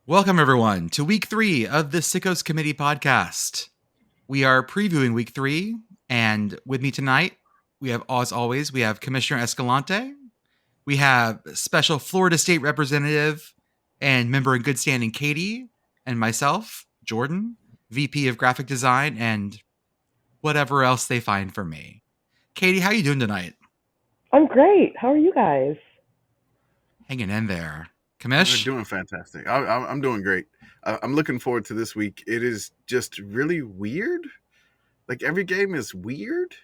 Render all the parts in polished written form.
Welcome, everyone, to week 3 of the Sickos Committee podcast. We are previewing week 3, and with me tonight, we have, as always, we have Commissioner Escalante, we have special Florida State representative and member in good standing Katie, and myself, Jordan, VP of graphic design, and whatever else they find for me. Katie, how are you doing tonight? I'm great. How are you guys? Hanging in there. We're Commish? doing fantastic. I'm doing great. I'm looking forward to this week. It is just really weird. Like every game is weird.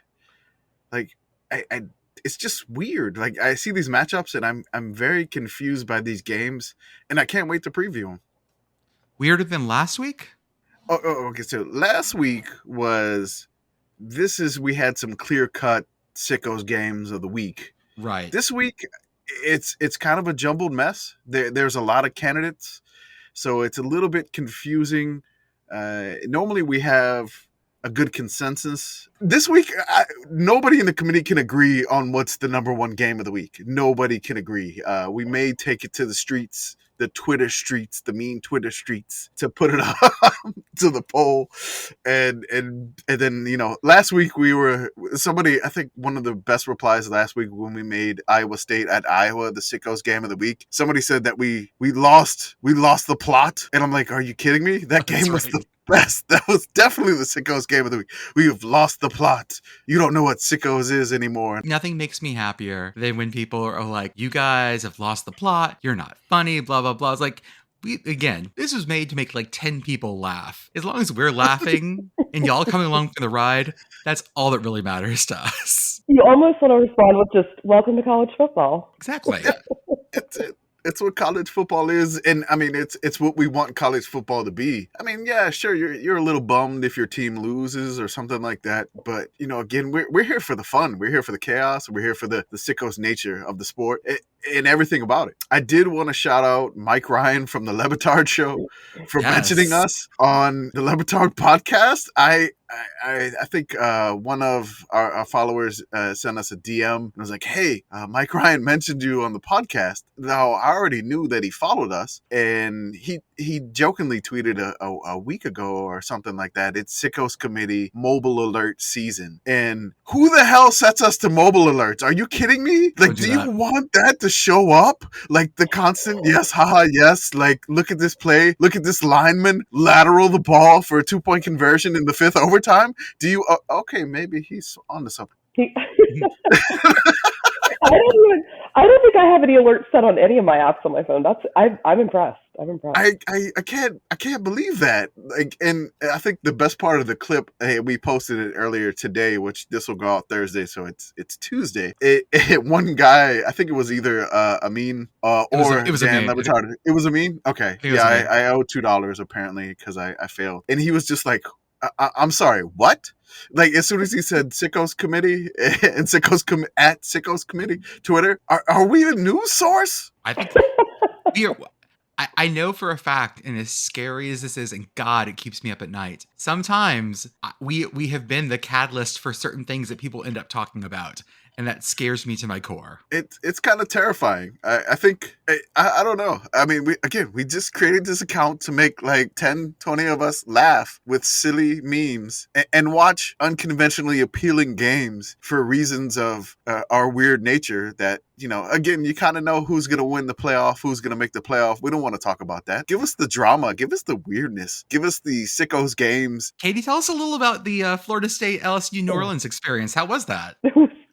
Like it's just weird. Like I see these matchups and I'm very confused by these games, and I can't wait to preview them. Weirder than last week? Okay. So last week we had some clear cut Sickos games of the week. Right. This week, it's kind of a jumbled mess. There's a lot of candidates, so it's a little bit confusing. Normally, we have a good consensus. This week, nobody in the committee can agree on what's the number one game of the week. Nobody can agree. We may take it to the streets, the Twitter streets, the mean Twitter streets, to put it up to the poll. And then, last week I think one of the best replies last week when we made Iowa State at Iowa, the Sickos game of the week, somebody said that we lost the plot. And I'm like, are you kidding me? That game was the best. That was definitely the Sickos game of the week. We have lost the plot. You don't know what Sickos is anymore. Nothing makes me happier than when people are like, you guys have lost the plot. You're not funny, blah, blah, blah. It's like, this was made to make like 10 people laugh. As long as we're laughing and y'all coming along for the ride, that's all that really matters to us. You almost want to respond with just, welcome to college football. Exactly. That's it. It's what college football is, and I mean, it's what we want college football to be. I mean, yeah, sure, you're a little bummed if your team loses or something like that, but again, we're here for the fun, we're here for the chaos, we're here for the sickos nature of the sport and everything about it. I did want to shout out Mike Ryan from the Lebitard Show for mentioning us on the Lebitard podcast. I think one of our followers sent us a DM and was like, hey, Mike Ryan mentioned you on the podcast. Now, I already knew that he followed us, and he jokingly tweeted a week ago or something like that. It's Sickos Committee mobile alert season. And who the hell sets us to mobile alerts? Are you kidding me? Like, do you want that to show up? Like the constant, yes, haha, yes. Like, look at this play. Look at this lineman lateral the ball for a 2-point conversion in the 5th overtime. Do you, okay, maybe he's on to something. I don't think I have any alerts set on any of my apps on my phone. I'm impressed. I can't believe that. Like, and I think the best part of the clip, we posted it earlier today, which this will go out Thursday, so it's Tuesday. One guy, I think it was either Amin or Dan Lebitard. It was Amin. Okay, yeah, I owe $2 apparently because I failed, and he was just like, I'm sorry, what? Like, as soon as he said Sickos Committee and at Sickos Committee Twitter, are we a news source? I think we are. I know for a fact, and as scary as this is, and God, it keeps me up at night, sometimes we have been the catalyst for certain things that people end up talking about. And that scares me to my core. It's kind of terrifying. I think, I don't know. I mean, we just created this account to make like 10, 20 of us laugh with silly memes and watch unconventionally appealing games for reasons of our weird nature that, again, you kind of know who's going to win the playoff, who's going to make the playoff. We don't want to talk about that. Give us the drama. Give us the weirdness. Give us the Sickos games. Katie, tell us a little about the Florida State LSU New Orleans experience. How was that?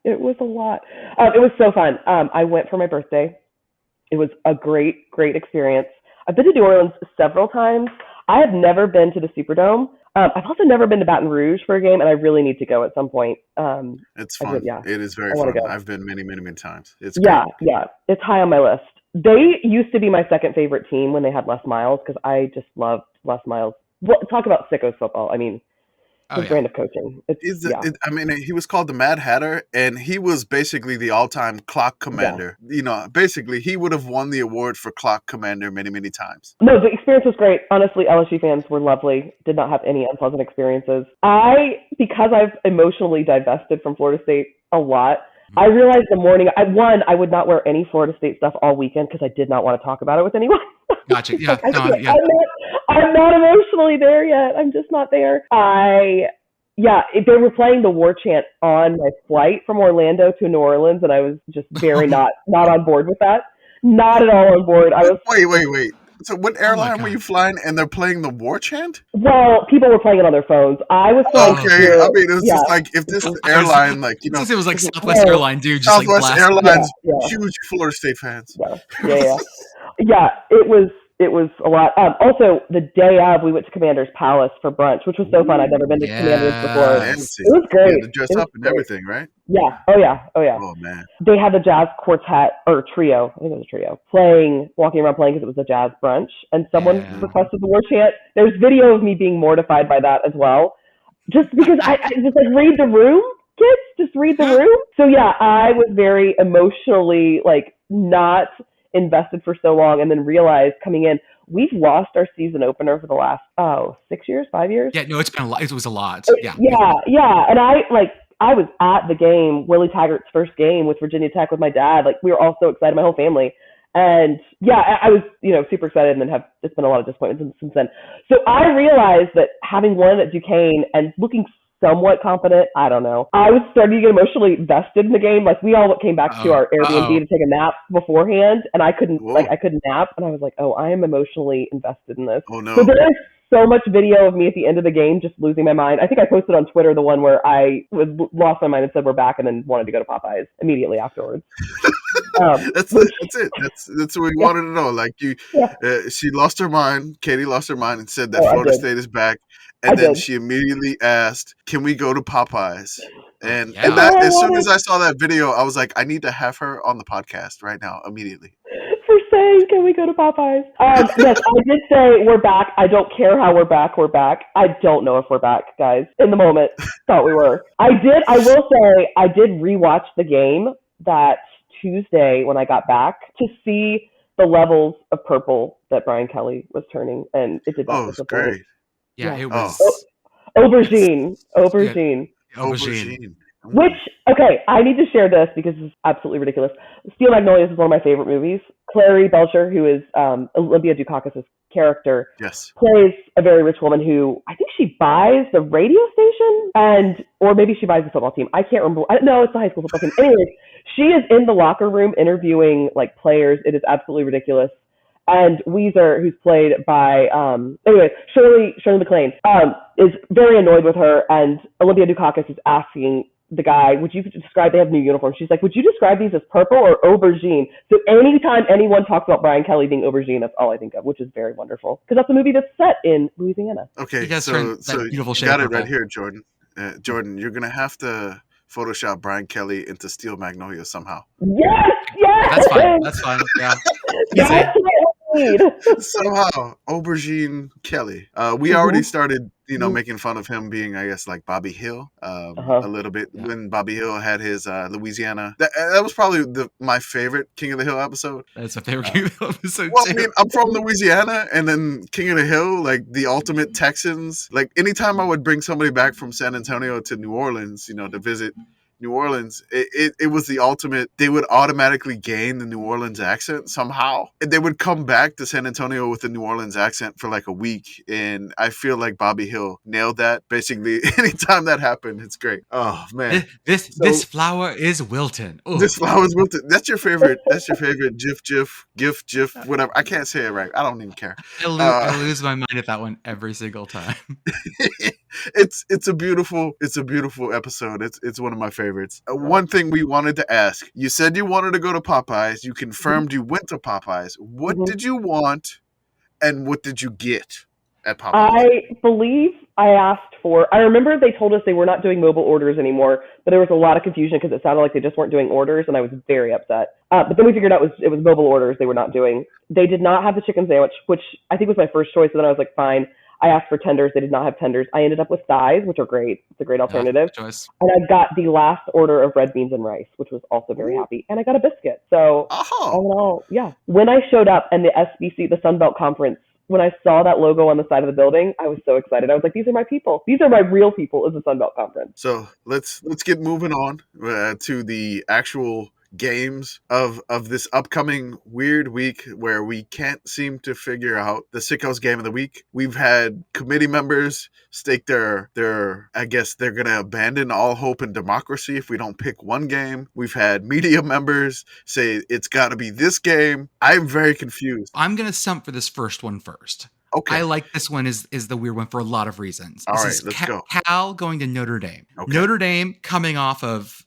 It was a lot. It was so fun. I went for my birthday. It was a great, great experience. I've been to New Orleans several times. I have never been to the Superdome. I've also never been to Baton Rouge for a game, and I really need to go at some point. It's fun. It is very fun. I've been many, many, many times. It's great. Yeah. It's high on my list. They used to be my second favorite team when they had Les Miles because I just loved Les Miles. Well, talk about Sickos football. I mean, his brand of coaching. He was called the Mad Hatter, and he was basically the all-time clock commander. Yeah. Basically, he would have won the award for clock commander many, many times. No, the experience was great. Honestly, LSU fans were lovely. Did not have any unpleasant experiences. Because I've emotionally divested from Florida State a lot, I realized the morning, I would not wear any Florida State stuff all weekend because I did not want to talk about it with anyone. Gotcha. Yeah. Like, No, yeah. I'm not emotionally there yet. I'm just not there. They were playing the war chant on my flight from Orlando to New Orleans, and I was just very not on board with that. Not at all on board. I was Wait. So what Oh my airline were God. you flying and they're playing the war chant? Well, people were playing it on their phones. I was flying Okay, to, I mean, it was yeah, just like if this airline, like, you know, Since it was like Southwest Well, Airline, dude, just like Southwest blast. Airlines, Yeah. huge Florida State fans. Yeah. Yeah, it was a lot. Also, the day of, we went to Commander's Palace for brunch, which was so fun. I'd never been to Commander's before. Fancy. It was You great. had to dress It was up and great. everything, right? Yeah. Oh yeah. Oh man. They had the jazz quartet or trio. I think it was a trio walking around playing because it was a jazz brunch, and someone Yeah. requested the war chant. There's video of me being mortified by that as well, just because I just like read the room, kids, just read the room. So yeah, I was very emotionally like not invested for so long, and then realized coming in, we've lost our season opener for the last 5 years. Yeah, no, it's been a lot. It was a lot. Yeah. And I was at the game, Willie Taggart's first game with Virginia Tech with my dad. Like, we were all so excited, my whole family. And yeah, I was, super excited, and then it's been a lot of disappointments since then. So I realized that having won at Duquesne and looking somewhat confident, I don't know, I was starting to get emotionally vested in the game. Like, we all came back to our Airbnb to take a nap beforehand, and I couldn't nap, and I was like, oh, I am emotionally invested in this. Oh no. So there's so much video of me at the end of the game just losing my mind. I think I posted on Twitter the one where I lost my mind and said we're back, and then wanted to go to Popeyes immediately afterwards. That's it. That's what we wanted to know. Like she lost her mind. Katie lost her mind and said that Florida State is back, and then she immediately asked, "Can we go to Popeyes?" And that, as soon as I saw that video, I was like, I need to have her on the podcast right now, immediately. For saying, can we go to Popeyes? Yes, I did say we're back. I don't care how we're back. We're back. I don't know if we're back, guys. In the moment, thought we were. I will say, I did rewatch the game that Tuesday when I got back to see the levels of purple that Brian Kelly was turning, and it did not disappoint. Great. Yeah, it was aubergine. Which, okay, I need to share this because it's absolutely ridiculous. Steel Magnolias is one of my favorite movies. Clary Belcher, who is Olympia Dukakis' character, plays a very rich woman who, I think she buys the radio station, or maybe she buys the football team. I can't remember. No, it's the high school football team. Anyways, she is in the locker room interviewing like players. It is absolutely ridiculous. And Weezer, who's played by, Shirley MacLaine, is very annoyed with her, and Olympia Dukakis is asking the guy, would you describe, they have new uniforms, she's like, would you describe these as purple or aubergine? So anytime anyone talks about Brian Kelly being aubergine, that's all I think of, which is very wonderful, because that's a movie that's set in Louisiana. Okay, so you got it right here, Jordan. Jordan, you're going to have to Photoshop Brian Kelly into Steel Magnolia somehow. Yes! That's fine, yeah. Somehow, Aubergine Kelly. We already started, making fun of him being, I guess, like Bobby Hill a little bit when Bobby Hill had his Louisiana. That was probably my favorite King of the Hill episode. That's my favorite King of the Hill episode. Well, I mean, I'm from Louisiana, and then King of the Hill, like the ultimate Texans. Like anytime I would bring somebody back from San Antonio to New Orleans, to visit New Orleans, it was the ultimate. They would automatically gain the New Orleans accent somehow. And they would come back to San Antonio with the New Orleans accent for like a week. And I feel like Bobby Hill nailed that. Basically, anytime that happened, it's great. Oh man, this flower is Wilton. Ooh. This flower is Wilton. That's your favorite. That's your favorite. GIF, whatever. I can't say it right. I don't even care. I lose my mind at that one every single time. It's a beautiful episode. It's one of my favorites. One thing we wanted to ask: you said you wanted to go to Popeyes. You confirmed you went to Popeyes. What did you want, and what did you get at Popeyes? I believe I asked for. I remember they told us they were not doing mobile orders anymore, but there was a lot of confusion because it sounded like they just weren't doing orders, and I was very upset. But then we figured out it was mobile orders they were not doing. They did not have the chicken sandwich, which I think was my first choice. And then I was like, fine. I asked for tenders. They did not have tenders. I ended up with thighs, which are great. It's a great alternative. Choice. And I got the last order of red beans and rice, which was also very happy. And I got a biscuit. So all in all, yeah. When I showed up and the SBC, the Sun Belt Conference when I saw that logo on the side of the building, I was so excited. I was like, these are my people. These are my real people as the Sun Belt Conference. So let's get moving on to the actual games of this upcoming weird week where we can't seem to figure out the Sickos game of the week. We've had committee members stake their I guess they're going to abandon all hope in democracy if we don't pick one game. We've had media members say it's got to be this game. I'm very confused. I'm going to stump for this first one first. Okay. I like this one is the weird one for a lot of reasons. All this right, is let's go. Cal going to Notre Dame. Okay. Notre Dame coming off of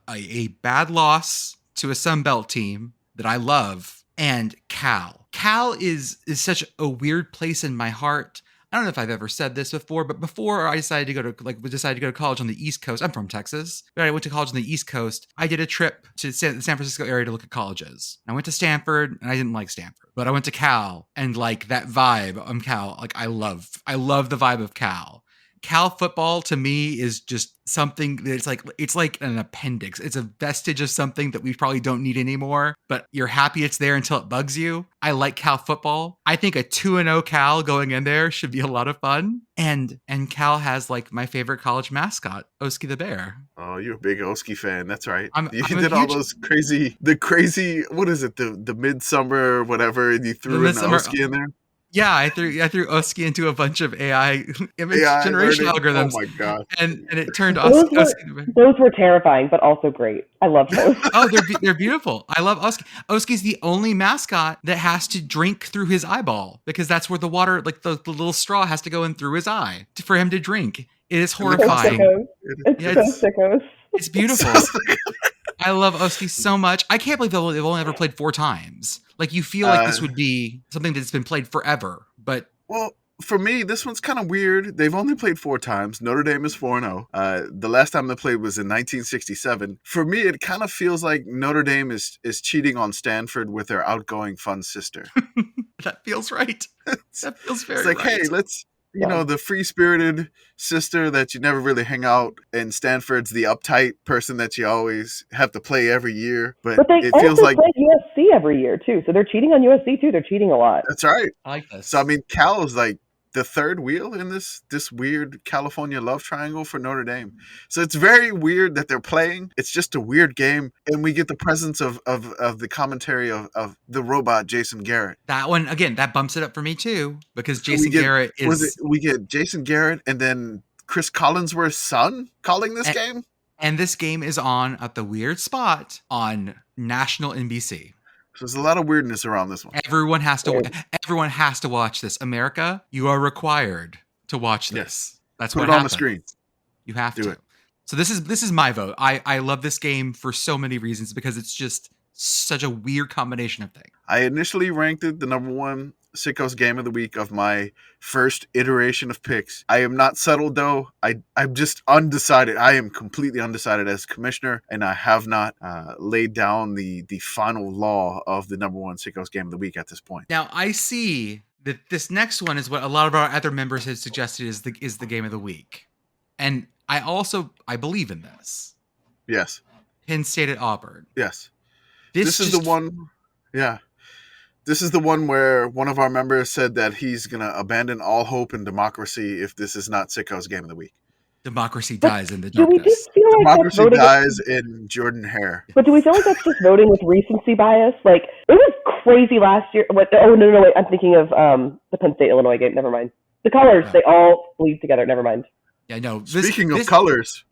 a bad loss to a Sun Belt team that I love, and Cal. Cal is such a weird place in my heart. I don't know if I've ever said this before, but before I decided to go to college on the East Coast, I'm from Texas, but I went to college on the East Coast. I did a trip to the San Francisco area to look at colleges. I went to Stanford, and I didn't like Stanford, but I went to Cal, and like that vibe of Cal, like I love the vibe of Cal. Cal football to me is just something that's it's like an appendix. It's a vestige of something that we probably don't need anymore, but you're happy it's there until it bugs you. I like Cal football. I think a 2-0 Cal going in there should be a lot of fun. And Cal has like my favorite college mascot, Oski the Bear. Oh, you're a big Oski fan. That's right. You I'm did all those crazy, what is it? The midsummer, whatever, and you threw in Oski in there. Yeah, I threw Oski into a bunch of AI image generation algorithms. Oh my god! And it turned Oski. Those were terrifying, but also great. I love those. Oh, they're beautiful. I love Oski. Oski's the only mascot that has to drink through his eyeball because that's where the water, like the little straw, has to go in through his eye for him to drink. It is horrifying. It's so sickos. It's beautiful. I love Oski so much. I can't believe they've only ever played 4 times. Like, you feel like this would be something that's been played forever, but... Well, for me, this one's kind of weird. They've only played 4 times. Notre Dame is 4-0. The last time they played was in 1967. For me, it kind of feels like Notre Dame is cheating on Stanford with their outgoing fun sister. That feels right. That feels very right. It's like, right. Hey, let's... You know, the free-spirited sister that you never really hang out, and Stanford's the uptight person that you always have to play every year. But they it feels like play USC every year, too. So they're cheating on USC, too. They're cheating a lot. That's right. I like this. So, I mean, Cal is like the third wheel in this weird California love triangle for Notre Dame. So it's very weird that they're playing. It's just a weird game. And we get the presence of the commentary of the robot, Jason Garrett. That one, again, that bumps it up for me too, because Jason Garrett is... We get Jason Garrett and then Chris Collinsworth's son calling this game. And this game is on at the weird spot on national NBC. So there's a lot of weirdness around this one. Everyone has to watch this. America, you are required to watch this. Yes. That's Put what it happens. on the screen. You have Do to. it. So this is my vote. I love this game for so many reasons because it's just such a weird combination of things. I initially ranked it the number 1 Sickos game of the week of my first iteration of picks. I am not settled though. I'm just undecided. I am completely undecided as commissioner, and I have not laid down the final law of the number 1 Sickos game of the week at this point. Now I see that this next one is what a lot of our other members have suggested is the game of the week, and I believe in this. Yes. Penn State at Auburn. Yes. This is the one. Yeah. This is the one where one of our members said that he's going to abandon all hope in democracy if this is not Sickos game of the week. Democracy dies in the Do we darkness. just feel like Democracy dies in Jordan Hare. But do we feel like that's just voting with recency bias? Like, it was crazy last year. Wait, I'm thinking of the Penn State-Illinois game. Never mind. The colors, they all bleed together. Never mind. Yeah, no. Speaking of colors.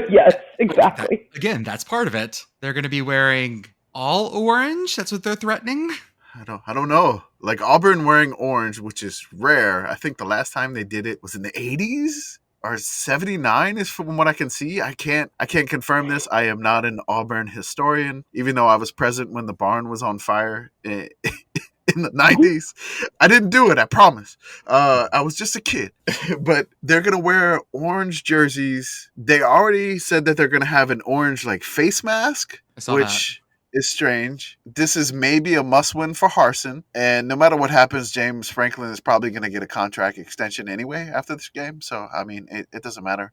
Yes, exactly. Again, that's part of it. They're going to be wearing all orange. That's what they're threatening. I don't know. Like Auburn wearing orange, which is rare. I think the last time they did it was in the 80s or 79 is from what I can see. I can't confirm this. I am not an Auburn historian, even though I was present when the barn was on fire in the 90s. I didn't do it, I promise. I was just a kid. But they're going to wear orange jerseys. They already said that they're going to have an orange like face mask, which is strange. This is maybe a must-win for Harsin. And no matter what happens, James Franklin is probably going to get a contract extension anyway after this game. So, I mean, it doesn't matter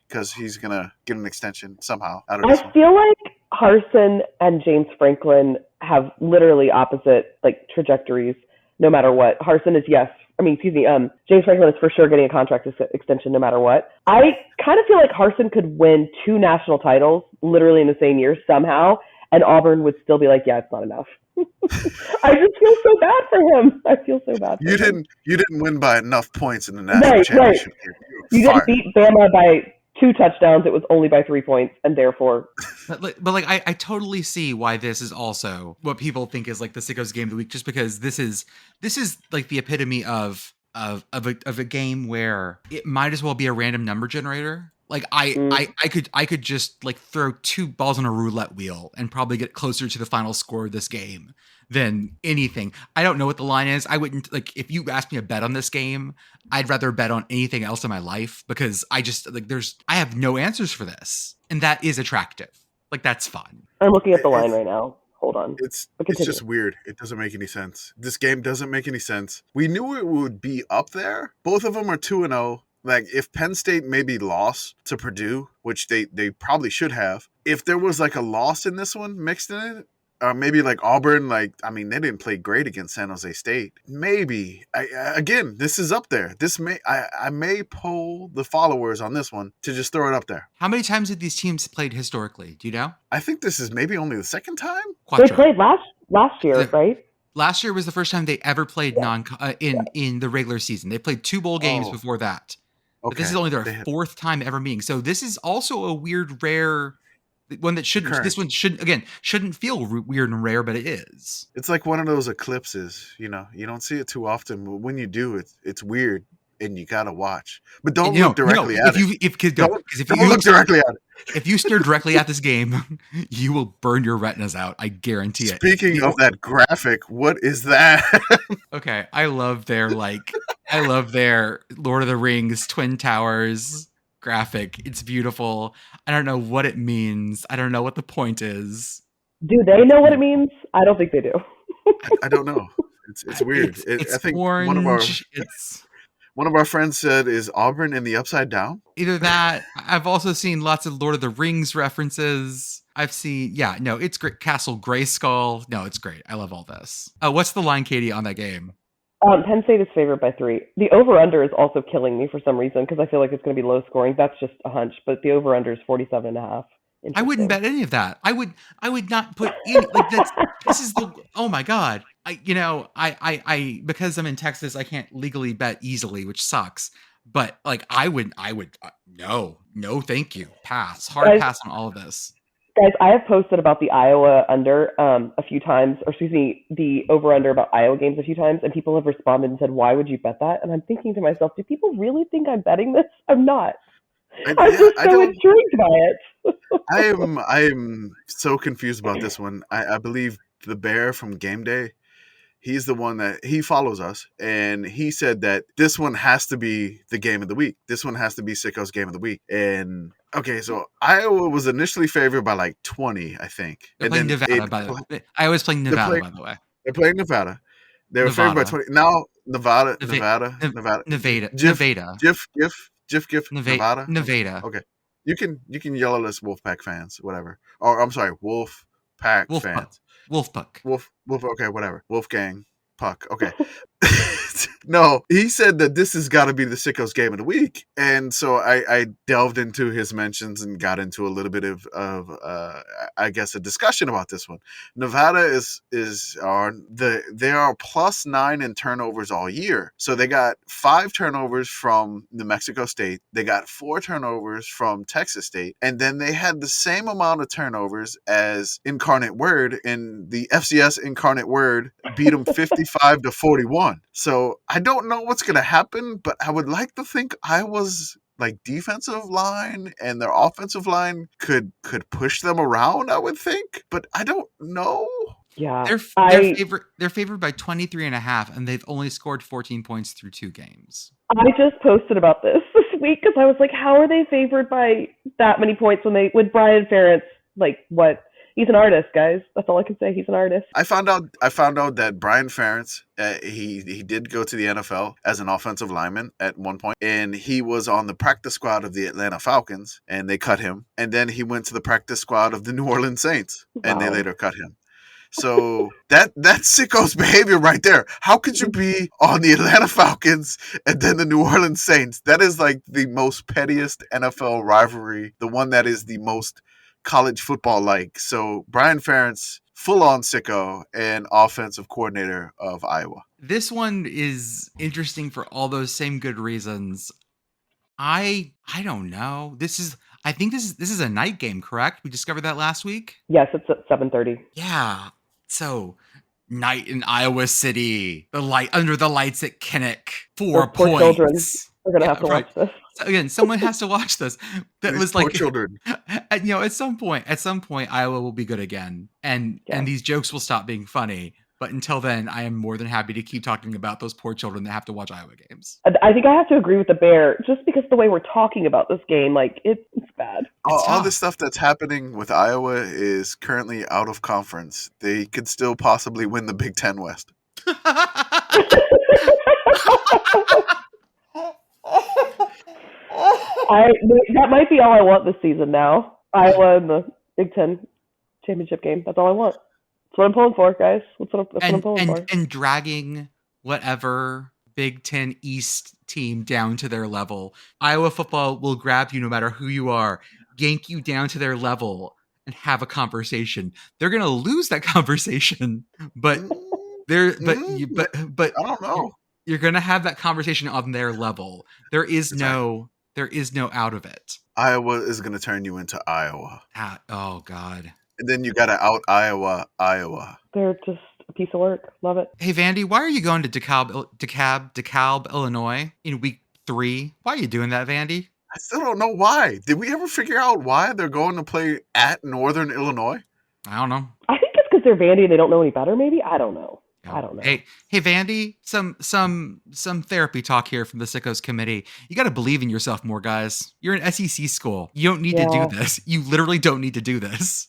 because he's going to get an extension somehow out of this one. I feel like Harsin and James Franklin have literally opposite like trajectories. no matter what. Harsin is yes. I mean, excuse me. James Franklin is for sure getting a contract extension no matter what. I kind of feel like Harsin could win 2 national titles literally in the same year somehow, and Auburn would still be like, yeah, it's not enough. I just feel so bad for him. I feel so bad for him. You didn't win by enough points in the national Right. championship game. You didn't beat Bama by 2 touchdowns. It was only by 3 points, and therefore. But I totally see why this is also what people think is like the Sickos game of the week, just because this is like the epitome of a game where it might as well be a random number generator. Like I could just like throw 2 balls on a roulette wheel and probably get closer to the final score of this game than anything. I don't know what the line is. I wouldn't, like, if you asked me to bet on this game, I'd rather bet on anything else in my life, because I just like I have no answers for this, and that is attractive. Like, that's fun. I'm looking at the line right now. Hold on. It's just weird. It doesn't make any sense. This game doesn't make any sense. We knew it would be up there. Both of them are 2-0. Like, if Penn State maybe lost to Purdue, which they probably should have, if there was like a loss in this one mixed in it, maybe like Auburn, like, I mean, they didn't play great against San Jose State. Maybe. Again, this is up there. I may poll the followers on this one to just throw it up there. How many times have these teams played historically? Do you know? I think this is maybe only the second time. They played last year, right? Last year was the first time they ever played in the regular season. They played 2 bowl games before that. Okay. But this is only their 4th time ever meeting. So this is also a weird, rare one that shouldn't. Current. This one shouldn't feel weird and rare, but it is. It's like one of those eclipses. You know, you don't see it too often, but when you do, it's weird, and you gotta watch. But don't look directly at it. Don't look directly at it. If you stare directly at this game, you will burn your retinas out. I guarantee it. Speaking of that graphic, what is that? Okay, I love their Lord of the Rings Twin Towers graphic. It's beautiful. I don't know what it means. I don't know what the point is. Do they know what it means? I don't think they do. I don't know. It's weird. It's I think orange. One of our friends said, "Is Auburn in the Upside Down?" Either that. I've also seen lots of Lord of the Rings references. I've seen, it's great. Castle Grayskull. No, it's great. I love all this. What's the line, Katie, on that game? Penn State is favored by 3. The over-under is also killing me for some reason, because I feel like it's going to be low scoring. That's just a hunch, but the over-under is 47.5. I wouldn't bet any of that. I would not put any, like, this is the, oh my God. I because I'm in Texas, I can't legally bet easily, which sucks. But like, I would no, thank you. Pass. Hard pass on all of this. Guys, I have posted about the Iowa under a few times, or excuse me, the over-under about Iowa games a few times, and people have responded and said, why would you bet that? And I'm thinking to myself, do people really think I'm betting this? I'm not. I'm just so intrigued by it. I am so confused about this one. I believe the Bear from Game Day, he's the one that he follows us, and he said that this one has to be the game of the week. This one has to be Sickos game of the week. And okay, so Iowa was initially favored by like 20, I think. They're playing Nevada, by the way. I was playing Nevada, by the way. They're playing Nevada. They were favored by 20. Now Nevada. Nevada. Okay. You can yell at us, Wolfpack fans, whatever. Or I'm sorry, Wolfpack fans. Wolfpack. Wolf. Okay, whatever. Wolfgang. Puck. Okay. No, he said that this has got to be the Sickos game of the week, and so I delved into his mentions and got into a little bit of I guess a discussion about this one. Nevada they are +9 in turnovers all year, so they got 5 turnovers from New Mexico State, they got 4 turnovers from Texas State, and then they had the same amount of turnovers as Incarnate Word, and the FCS Incarnate Word beat them 55-41. So I don't know what's going to happen, but I would like to think Iowa's like defensive line and their offensive line could push them around, I would think, but I don't know. Yeah. They're favored by 23.5, and they've only scored 14 points through 2 games. I just posted about this week because I was like, how are they favored by that many points with Brian Ferentz? Like, what? He's an artist, guys. That's all I can say. He's an artist. I found out that Brian Ferentz, he did go to the NFL as an offensive lineman at one point, and he was on the practice squad of the Atlanta Falcons, and they cut him. And then he went to the practice squad of the New Orleans Saints, and they later cut him. So that's Sickos behavior right there. How could you be on the Atlanta Falcons and then the New Orleans Saints? That is like the most pettiest NFL rivalry, the one that is the most college football like. So Brian Ferentz, full on sicko and offensive coordinator of Iowa. This one is interesting for all those same good reasons. I don't know. I think this is a night game, correct? We discovered that last week. Yes, it's at 7:30. Yeah. So night in Iowa City, under the lights at Kinnick, 4 Those poor points. children are gonna have to right. watch this. So again, someone has to watch this. That These was poor like, children. at some point, Iowa will be good again, and these jokes will stop being funny. But until then, I am more than happy to keep talking about those poor children that have to watch Iowa games. I think I have to agree with the Bear, just because the way we're talking about this game, like it's bad. All the stuff that's happening with Iowa is currently out of conference. They could still possibly win the Big Ten West. That might be all I want this season now. Iowa in the Big Ten championship game. That's all I want. That's what I'm pulling for, guys. That's what I'm pulling for. And dragging whatever Big Ten East team down to their level. Iowa football will grab you no matter who you are, yank you down to their level, and have a conversation. They're gonna lose that conversation, but I don't know. You're gonna have that conversation on their level. There is no out of it. Iowa is gonna turn you into Iowa. Oh God. And then you gotta out Iowa. They're just a piece of work. Love it. Hey Vandy, why are you going to DeKalb, Illinois in week 3? Why are you doing that, Vandy? I still don't know why. Did we ever figure out why they're going to play at Northern Illinois? I don't know. I think it's because they're Vandy and they don't know any better. Maybe I don't know. I don't know. Hey Vandy, some therapy talk here from the Sickos Committee. You got to believe in yourself more, guys. You're an SEC school. You don't need to do this. You literally don't need to do this.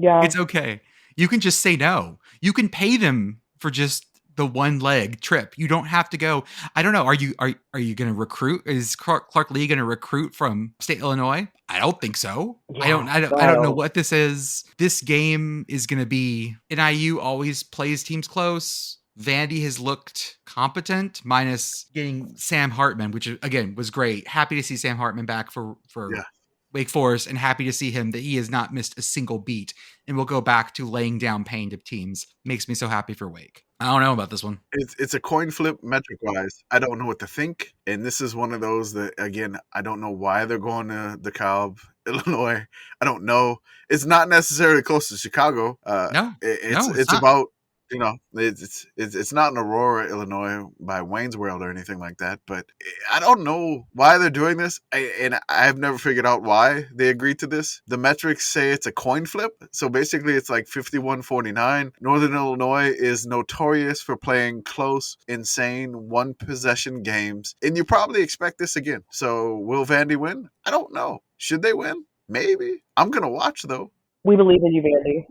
Yeah, it's okay. You can just say no. You can pay them for just the one leg trip. You don't have to go. I don't know. Are you going to recruit? Is Clark Lee going to recruit from State Illinois? I don't think so. Yeah, I don't know what this is. This game is going to be. NIU always plays teams close. Vandy has looked competent, minus getting Sam Hartman, which again was great. Happy to see Sam Hartman back for Wake Forest, and happy to see him that he has not missed a single beat and will go back to laying down pain to teams. Makes me so happy for Wake. I don't know about this one. It's a coin flip metric wise. I don't know what to think. And this is one of those that, again, I don't know why they're going to DeKalb, Illinois. I don't know. It's not necessarily close to Chicago. It's about, it's not in Aurora, Illinois by Wayne's World or anything like that. But I don't know why they're doing this. And I've never figured out why they agreed to this. The metrics say it's a coin flip. So basically it's like 51-49. Northern Illinois is notorious for playing close, insane, one possession games. And you probably expect this again. So will Vandy win? I don't know. Should they win? Maybe. I'm going to watch though. We believe in you, Vandy.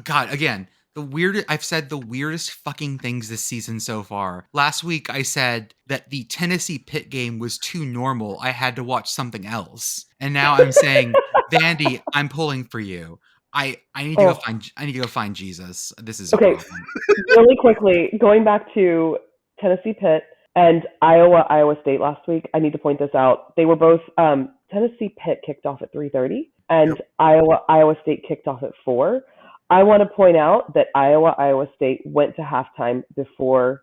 God, again. I've said the weirdest fucking things this season so far. Last week, I said that the Tennessee Pitt game was too normal. I had to watch something else. And now I'm saying, Vandy, I'm pulling for you. I need to go find Jesus. This is okay. Really quickly, going back to Tennessee Pitt and Iowa State last week, I need to point this out. They were both Tennessee Pitt kicked off at 3:30 and Iowa State kicked off at 4. I want to point out that Iowa State went to halftime before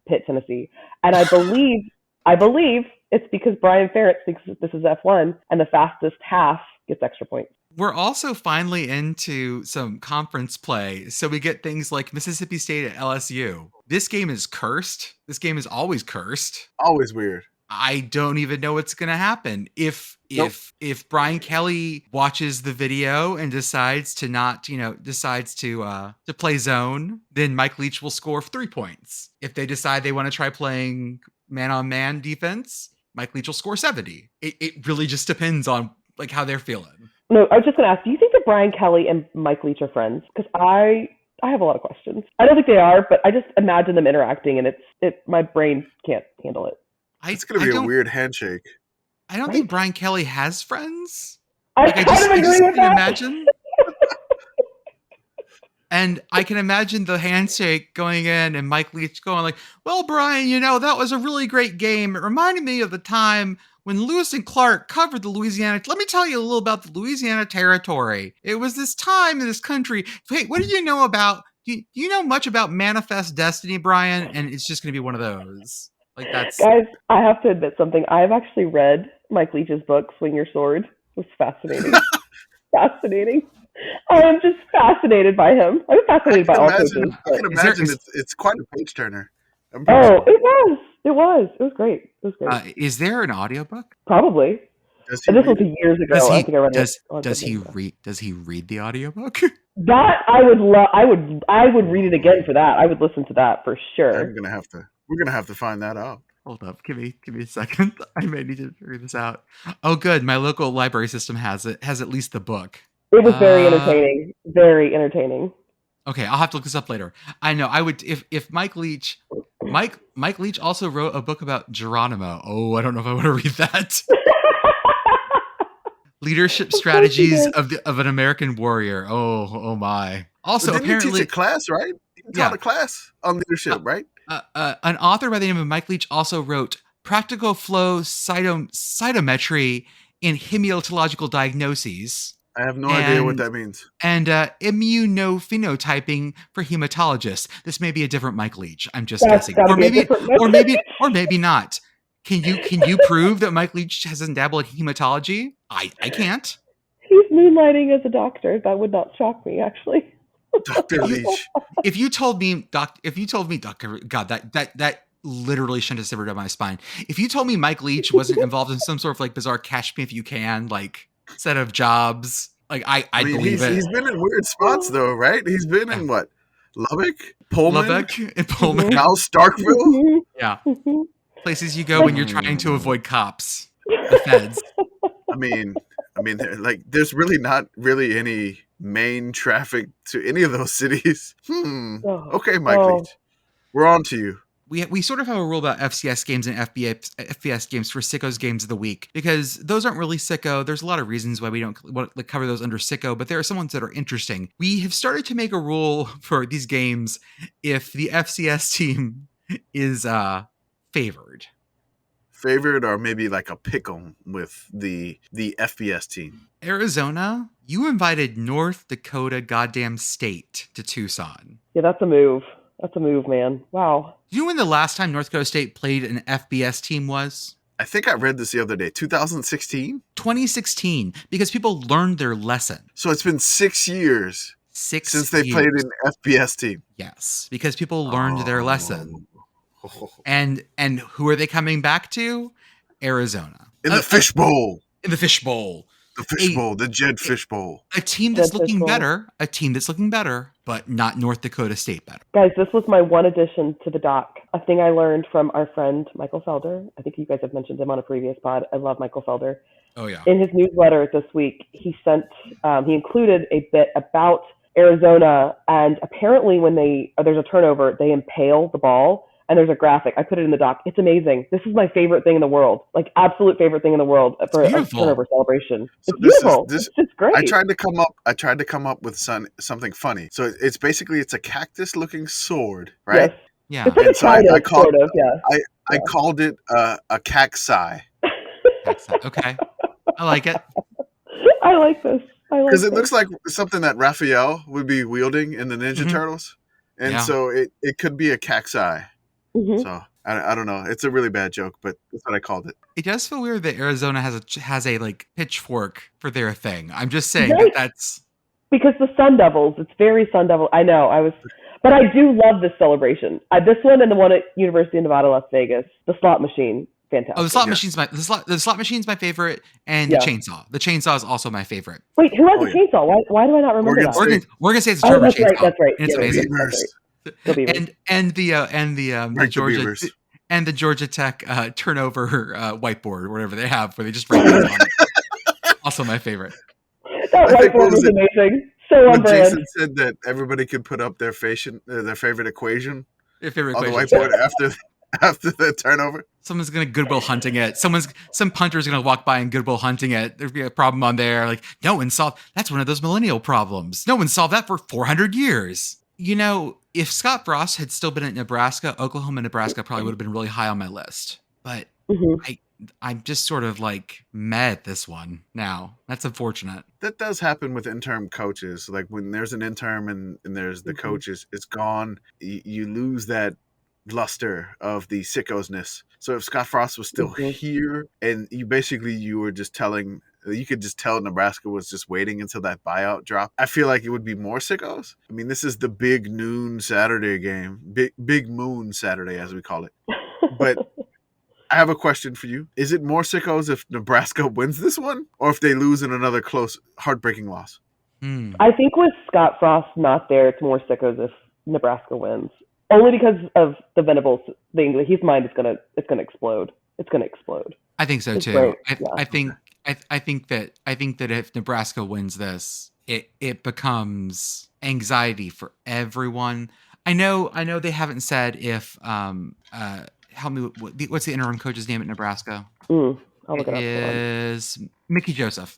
Pitt, Tennessee. And I believe it's because Brian Ferentz thinks this is F1 and the fastest half gets extra points. We're also finally into some conference play. So we get things like Mississippi State at LSU. This game is cursed. This game is always cursed. Always weird. I don't even know what's going to happen. If Brian Kelly watches the video and decides to play zone, then Mike Leach will score 3 points. If they decide they want to try playing man-on-man defense, Mike Leach will score 70. It really just depends on like how they're feeling. No, I was just going to ask, do you think that Brian Kelly and Mike Leach are friends? Because I have a lot of questions. I don't think they are, but I just imagine them interacting, and my brain can't handle it. It's going to be a weird handshake. I don't think Brian Kelly has friends. I kind of agree with that. Imagine. And I can imagine the handshake going in and Mike Leach going like, well, Brian, that was a really great game. It reminded me of the time when Lewis and Clark covered the Louisiana. Let me tell you a little about the Louisiana Territory. It was this time in this country. Hey, what do you know about, do you know much about Manifest Destiny, Brian? And it's just going to be one of those. Like that's. Guys, I have to admit something. I've actually read Mike Leach's book, Swing Your Sword. It was fascinating. Fascinating. I am just fascinated by him. I'm fascinated by all coaches. I can imagine it's quite a page turner. It was. It was great. It was great. Is there an audiobook? Probably. And this was years ago. I think I read it. Does he read the audiobook? That I would love. I would read it again for that. I would listen to that for sure. We're gonna have to find that out. Hold up, give me a second. I may need to figure this out. Oh, good. My local library system has at least the book. It was very entertaining. Very entertaining. Okay, I'll have to look this up later. I know I would if Mike Leach also wrote a book about Geronimo. Oh, I don't know if I want to read that. Leadership strategies of an American warrior. Oh my. Also, didn't apparently he teach a class, right? He taught a class on leadership, right? An author by the name of Mike Leach also wrote Practical Flow Cytometry in Hematological Diagnoses. I have no idea what that means. And immunophenotyping for hematologists. This may be a different Mike Leach. I'm just guessing, or maybe not. Can you prove that Mike Leach hasn't dabbled in hematology? I can't. He's moonlighting as a doctor. That would not shock me, actually. Dr. Leach. If you told me, Doctor, God, that literally shouldn't have simmered down my spine. If you told me Mike Leach wasn't involved in some sort of like bizarre Catch Me If You Can like set of jobs, like I believe it. He's been in weird spots though, right? He's been in what? Lubbock, Pullman, Mouse, Starkville. Yeah, places you go when you're trying to avoid cops, the feds. I mean, like there's really not really any main traffic to any of those cities. Okay, Mike Leach, we're on to you. We sort of have a rule about FCS games and FBS games for Sickos Games of the Week because those aren't really Sicko. There's a lot of reasons why we don't cover those under Sicko, but there are some ones that are interesting. We have started to make a rule for these games if the FCS team is favored. Favored or maybe like a pick'em with the FBS team. Arizona, you invited North Dakota goddamn State to Tucson. Yeah, that's a move. That's a move, man. Wow. Do you know when the last time North Dakota State played an FBS team was? I think I read this the other day. 2016? 2016, because people learned their lesson. So it's been 6 years since they played an FBS team. Yes, because people learned their lesson. And who are they coming back to? Arizona. In the fishbowl. In the fishbowl. The fishbowl, the Jed Fishbowl. A team that's looking better, but not North Dakota State better. Guys, this was my one addition to the doc. A thing I learned from our friend Michael Felder. I think you guys have mentioned him on a previous pod. I love Michael Felder. Oh yeah. In his newsletter this week, he included a bit about Arizona, and apparently when there's a turnover, they impale the ball. And there's a graphic. I put it in the doc. It's amazing. This is my favorite thing in the world. Like absolute favorite thing in the world for a turnover celebration. It's beautiful. It's just great. I tried to come up with something funny. So it's basically a cactus looking sword, right? Yes. Yeah. It's like I called it a cacti. Okay. I like it. I like this. Because it looks like something that Raphael would be wielding in the Ninja Turtles. And so it could be a cacti. Mm-hmm. So I don't know. It's a really bad joke, but that's what I called it. It does feel weird that Arizona has a like pitchfork for their thing. I'm just saying that's because the Sun Devils. It's very Sun Devil. I know. But I do love this celebration. This one and the one at University of Nevada, Las Vegas. The slot machine, fantastic. Oh, the slot machine's my favorite, and the chainsaw. The chainsaw is also my favorite. Wait, who has the chainsaw? Why do I not remember that? We're gonna say it's a German chainsaw. That's right. And it's amazing. And the Georgia Tech turnover whiteboard, whatever they have, where they just write things on it. Also my favorite. That whiteboard was amazing. So on brand. Jason said that everybody could put up their favorite equation. Your favorite on equation. the whiteboard after the turnover. Someone's gonna Goodwill Hunting it. Some punter's gonna walk by and Goodwill Hunting it. There'd be a problem on there. Like, no one solved. That's one of those millennial problems. No one solved that for 400 years. You know, if Scott Frost had still been at Nebraska, Oklahoma and Nebraska probably would have been really high on my list. But Mhm. I'm just sort of like mad at this one now. That's unfortunate. That does happen with interim coaches. Like when there's an interim and there's the Mhm. coaches, it's gone. You lose that luster of the sickosness. So if Scott Frost was still Mhm. here and you were just telling, you could just tell Nebraska was just waiting until that buyout dropped, I feel like it would be more sickos. I mean, this is the big noon Saturday game, big moon Saturday as we call it. But I have a question for you. Is it more sickos if Nebraska wins this one or if they lose in another close, heartbreaking loss? I think with Scott Frost not there, it's more sickos if Nebraska wins. Only because of the Venables thing. His mind is it's gonna explode. It's gonna explode. I think so It's too. great. Yeah. I think that if Nebraska wins this, it becomes anxiety for everyone. I know they haven't said if help me, what's the interim coach's name at Nebraska? I'll It look it up. Hold on. is Mickey Joseph.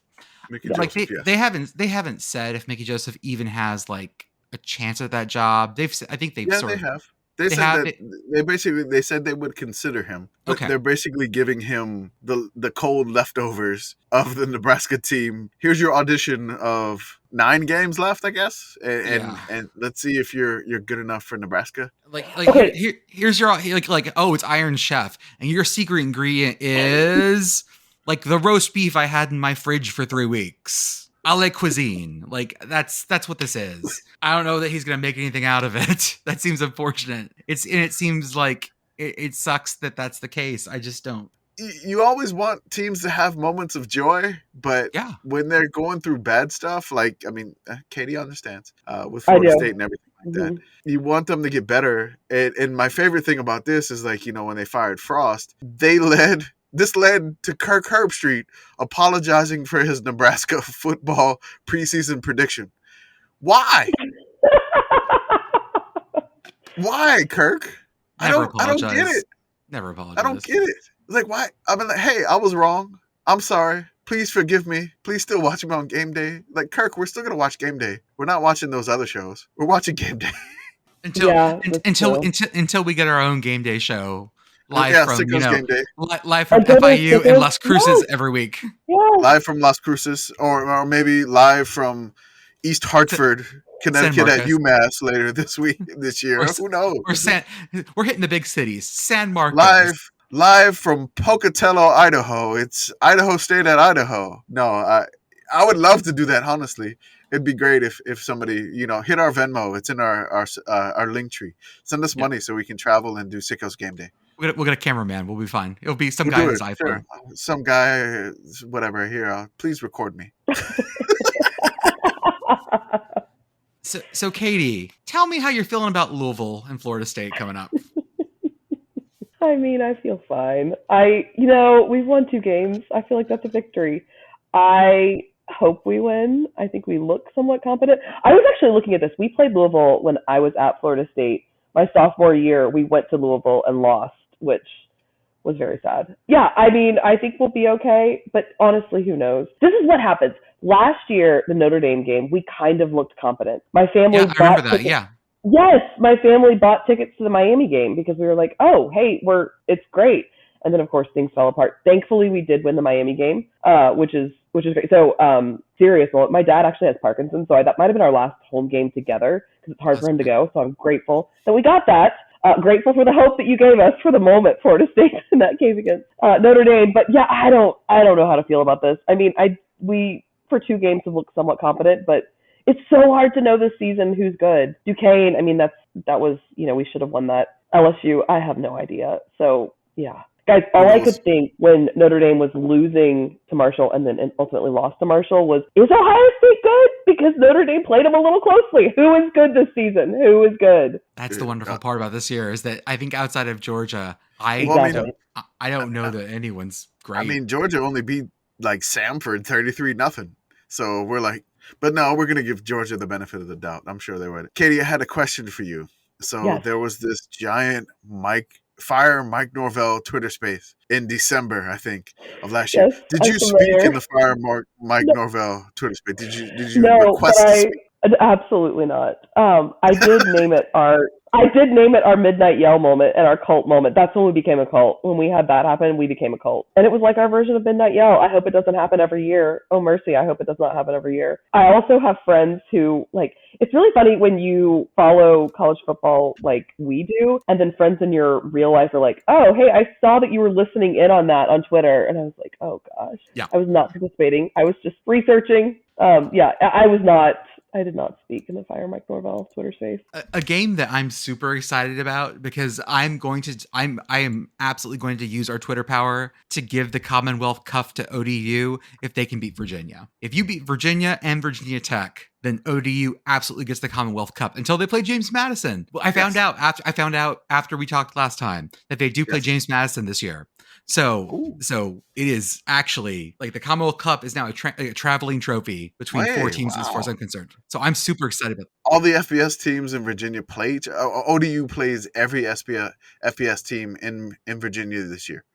Mickey Yeah. Like Joseph, yes. they haven't said if Mickey Joseph even has like a chance at that job. I think they've Yeah, sort they of have. They they said have that they said they would consider him, but Okay. they're basically giving him the cold leftovers of the Nebraska team. Here's your audition of 9 games left, I guess, Yeah. and let's see if you're good enough for Nebraska. Like Okay. here's your like oh, it's Iron Chef and your secret ingredient is like the roast beef I had in my fridge for 3 weeks. A la cuisine. Like that's what this is. I don't know that he's gonna make anything out of it. That seems unfortunate. It seems like it sucks that that's the case. I just don't. You always want teams to have moments of joy, but Yeah. when they're going through bad stuff, like, I mean, Katie understands with I Florida do. State and everything like that. Mhm. You want them to get better. And my favorite thing about this is, like, when they fired Frost, this led to Kirk Herbstreit apologizing for his Nebraska football preseason prediction. Why? Why, Kirk? Never I don't get apologize. it. Never I apologize. don't get it. Like, why? I mean, like, hey, I was wrong. I'm sorry. Please forgive me. Please still watch me on game day. Like, Kirk, we're still gonna watch game day. We're not watching those other shows. We're watching game day. Yeah, that's true. Until we get our own game day show live Yeah, from Sickos game day. live from Until there's FIU and sickos. Las Cruces Yes. every week. Yes. Live from Las Cruces, or maybe live from East Hartford, Connecticut at Marcos. UMass later this year. Or Who knows? We're hitting the big cities. San Marcos. Live from Pocatello, Idaho. It's Idaho State at Idaho. No, I would love to do that. Honestly, it'd be great if somebody hit our Venmo. It's in our link tree. Send us money so we can travel and do Sickos game day. We'll get a cameraman. We'll be fine. It'll be some We'll guy do in his it, iPhone. sure. Some guy, whatever. Here, please record me. So Katie, tell me how you're feeling about Louisville and Florida State coming up. I mean, I feel fine. We've won 2 games. I feel like that's a victory. I hope we win. I think we look somewhat competent. I was actually looking at this. We played Louisville when I was at Florida State. My sophomore year, we went to Louisville and lost, which was very sad. Yeah, I mean, I think we'll be okay, but honestly, who knows? This is what happens. Last year, the Notre Dame game, we kind of looked competent. My family Yeah, I remember that. Yeah. Yes, my family bought tickets to the Miami game because we were like, "Oh, hey, it's great." And then of course things fell apart. Thankfully, we did win the Miami game, which is great. So, serious moment. My dad actually has Parkinson's, so that might have been our last home game together because it's hard for him to go. So I'm grateful that we got that. Grateful for the hope that you gave us for the moment, Florida State in that game against Notre Dame. But yeah, I don't know how to feel about this. I mean, we for 2 games have looked somewhat competent, but it's so hard to know this season who's good. Duquesne, I mean, that was, we should have won that. LSU, I have no idea. So, yeah. Guys, all I could think when Notre Dame was losing to Marshall and then ultimately lost to Marshall was, is Ohio State good? Because Notre Dame played them a little closely. Who is good this season? Who is good? That's the wonderful part about this year is that I think outside of Georgia, I don't know that anyone's great. I mean, Georgia only beat like Samford 33-0. So we're like, but no, we're going to give Georgia the benefit of the doubt. I'm sure they would. Katie, I had a question for you. So There was this giant Mike Fire Mike Norvell Twitter space in December, I think, of last year. Yes, Did I'm you speak familiar. in the Mike Norvell Twitter space? Did you No, but request to speak? absolutely not. I did name it our midnight yell moment and our cult moment. That's when we became a cult. When we had that happen, we became a cult. And it was like our version of midnight yell. I hope it doesn't happen every year. Oh mercy, I hope it does not happen every year. I also have friends who like it's really funny when you follow college football like we do, and then friends in your real life are like, "Oh, hey, I saw that you were listening in on that on Twitter," and I was like, "Oh gosh, Yeah. I was not participating. I was just researching." I did not speak in the Fire Mike Norvell Twitter space. A game that I'm super excited about because I am absolutely going to use our Twitter power to give the Commonwealth Cup to ODU if they can beat Virginia. If you beat Virginia and Virginia Tech, then ODU absolutely gets the Commonwealth Cup until they play James Madison. Well, I found out after we talked last time that they do play James Madison this year. So it is actually like the Commonwealth Cup is now a traveling trophy between four teams as far as I'm concerned. So I'm super excited about it. All the FBS teams in Virginia play. ODU plays every FBS team in Virginia this year.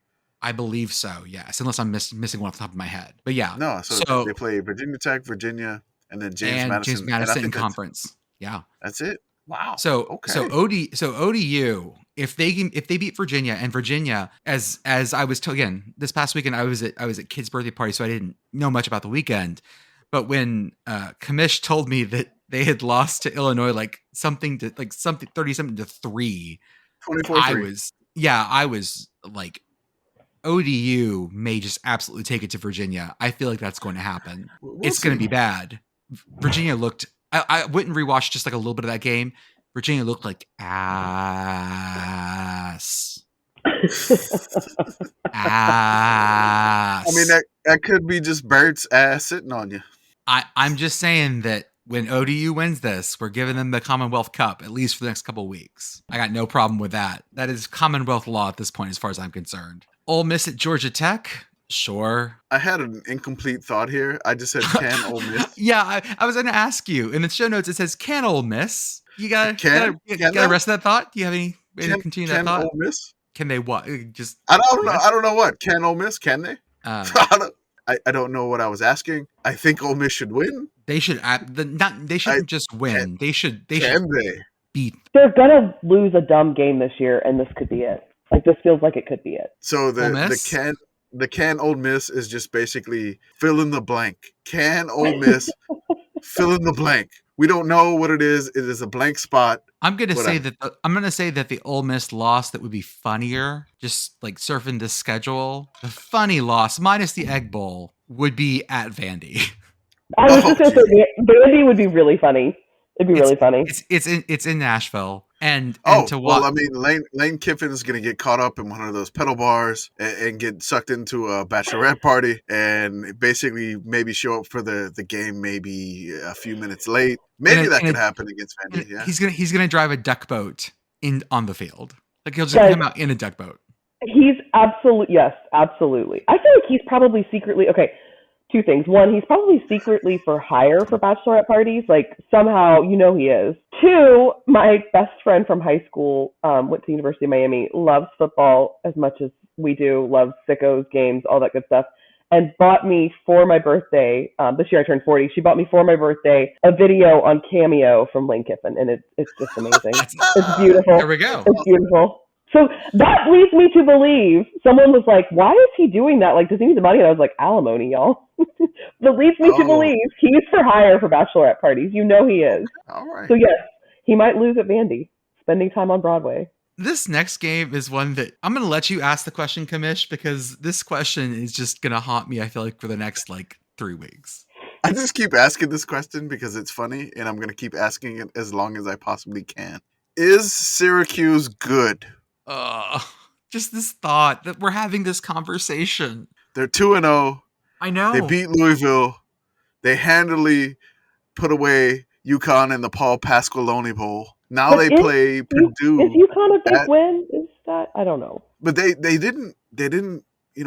I believe so, yes, unless I'm missing one off the top of my head. But yeah. No, so they play Virginia Tech, Virginia, and then James Madison in conference. Yeah. That's it. Wow. So ODU, if they beat Virginia, and Virginia, as I was told again this past weekend, I was at kids' birthday party, so I didn't know much about the weekend. But when Commish told me that they had lost to Illinois something 30-something to 3, 24-3. I was like, ODU may just absolutely take it to Virginia. I feel like that's going to happen. It's going to be bad. Virginia looked. I went and rewatched just like a little bit of that game. Virginia looked like ass. Ass. I mean, that could be just Bert's ass sitting on you. I'm just saying that when ODU wins this, we're giving them the Commonwealth Cup, at least for the next couple of weeks. I got no problem with that. That is Commonwealth law at this point, as far as I'm concerned. Ole Miss at Georgia Tech? Sure. I had an incomplete thought here. I just said, can Ole Miss? Yeah, I was going to ask you. In the show notes, it says, can Ole Miss? You got the rest of that thought? Do you have any way to continue that thought? Ole Miss? Can they what? Just I don't know. I don't know what. Can Ole Miss? Can they? I don't know what I was asking. I think Ole Miss should win. They should. They shouldn't just win. They should beat. They're gonna lose a dumb game this year, and this could be it. Like this feels like it could be it. So the can Ole Miss is just basically fill in the blank. Can Ole Miss fill in the blank? We don't know what it is. It is a blank spot. I'm gonna say that the Ole Miss loss that would be funnier, just like surfing this schedule, the funny loss minus the Egg Bowl would be at Vandy. I was just gonna say Vandy would be really funny. It'd be really funny. It's in Nashville, and to watch. Well, I mean, Lane Kiffin is going to get caught up in one of those pedal bars and get sucked into a bachelorette party, and basically maybe show up for the game maybe a few minutes late. Maybe that could happen against Vandy. Yeah, he's gonna drive a duck boat on the field. Like he'll just come out in a duck boat. He's absolutely I feel like he's probably secretly okay. Two things. One, he's probably secretly for hire for bachelorette parties. Like somehow, he is. Two, my best friend from high school went to University of Miami, loves football as much as we do, loves Sickos games, all that good stuff, and bought me for my birthday. This year I turned 40. She bought me for my birthday a video on Cameo from Lane Kiffin, and it's just amazing. It's beautiful. There we go. It's beautiful. So that leads me to believe someone was like, why is he doing that? Like, does he need the money? And I was like, alimony, y'all. That leads me to believe he's for hire for bachelorette parties. He is. All right. So yes, he might lose at Vandy, spending time on Broadway. This next game is one that I'm going to let you ask the question, Commish, because this question is just going to haunt me, I feel like, for the next 3 weeks. I just keep asking this question because it's funny, and I'm going to keep asking it as long as I possibly can. Is Syracuse good? Just this thought that we're having this conversation. They're 2-0. I know. They beat Louisville. They handily put away UConn in the Paul Pasqualoni Bowl. Now they play Purdue. Is UConn a big win? Is that? I don't know. But they didn't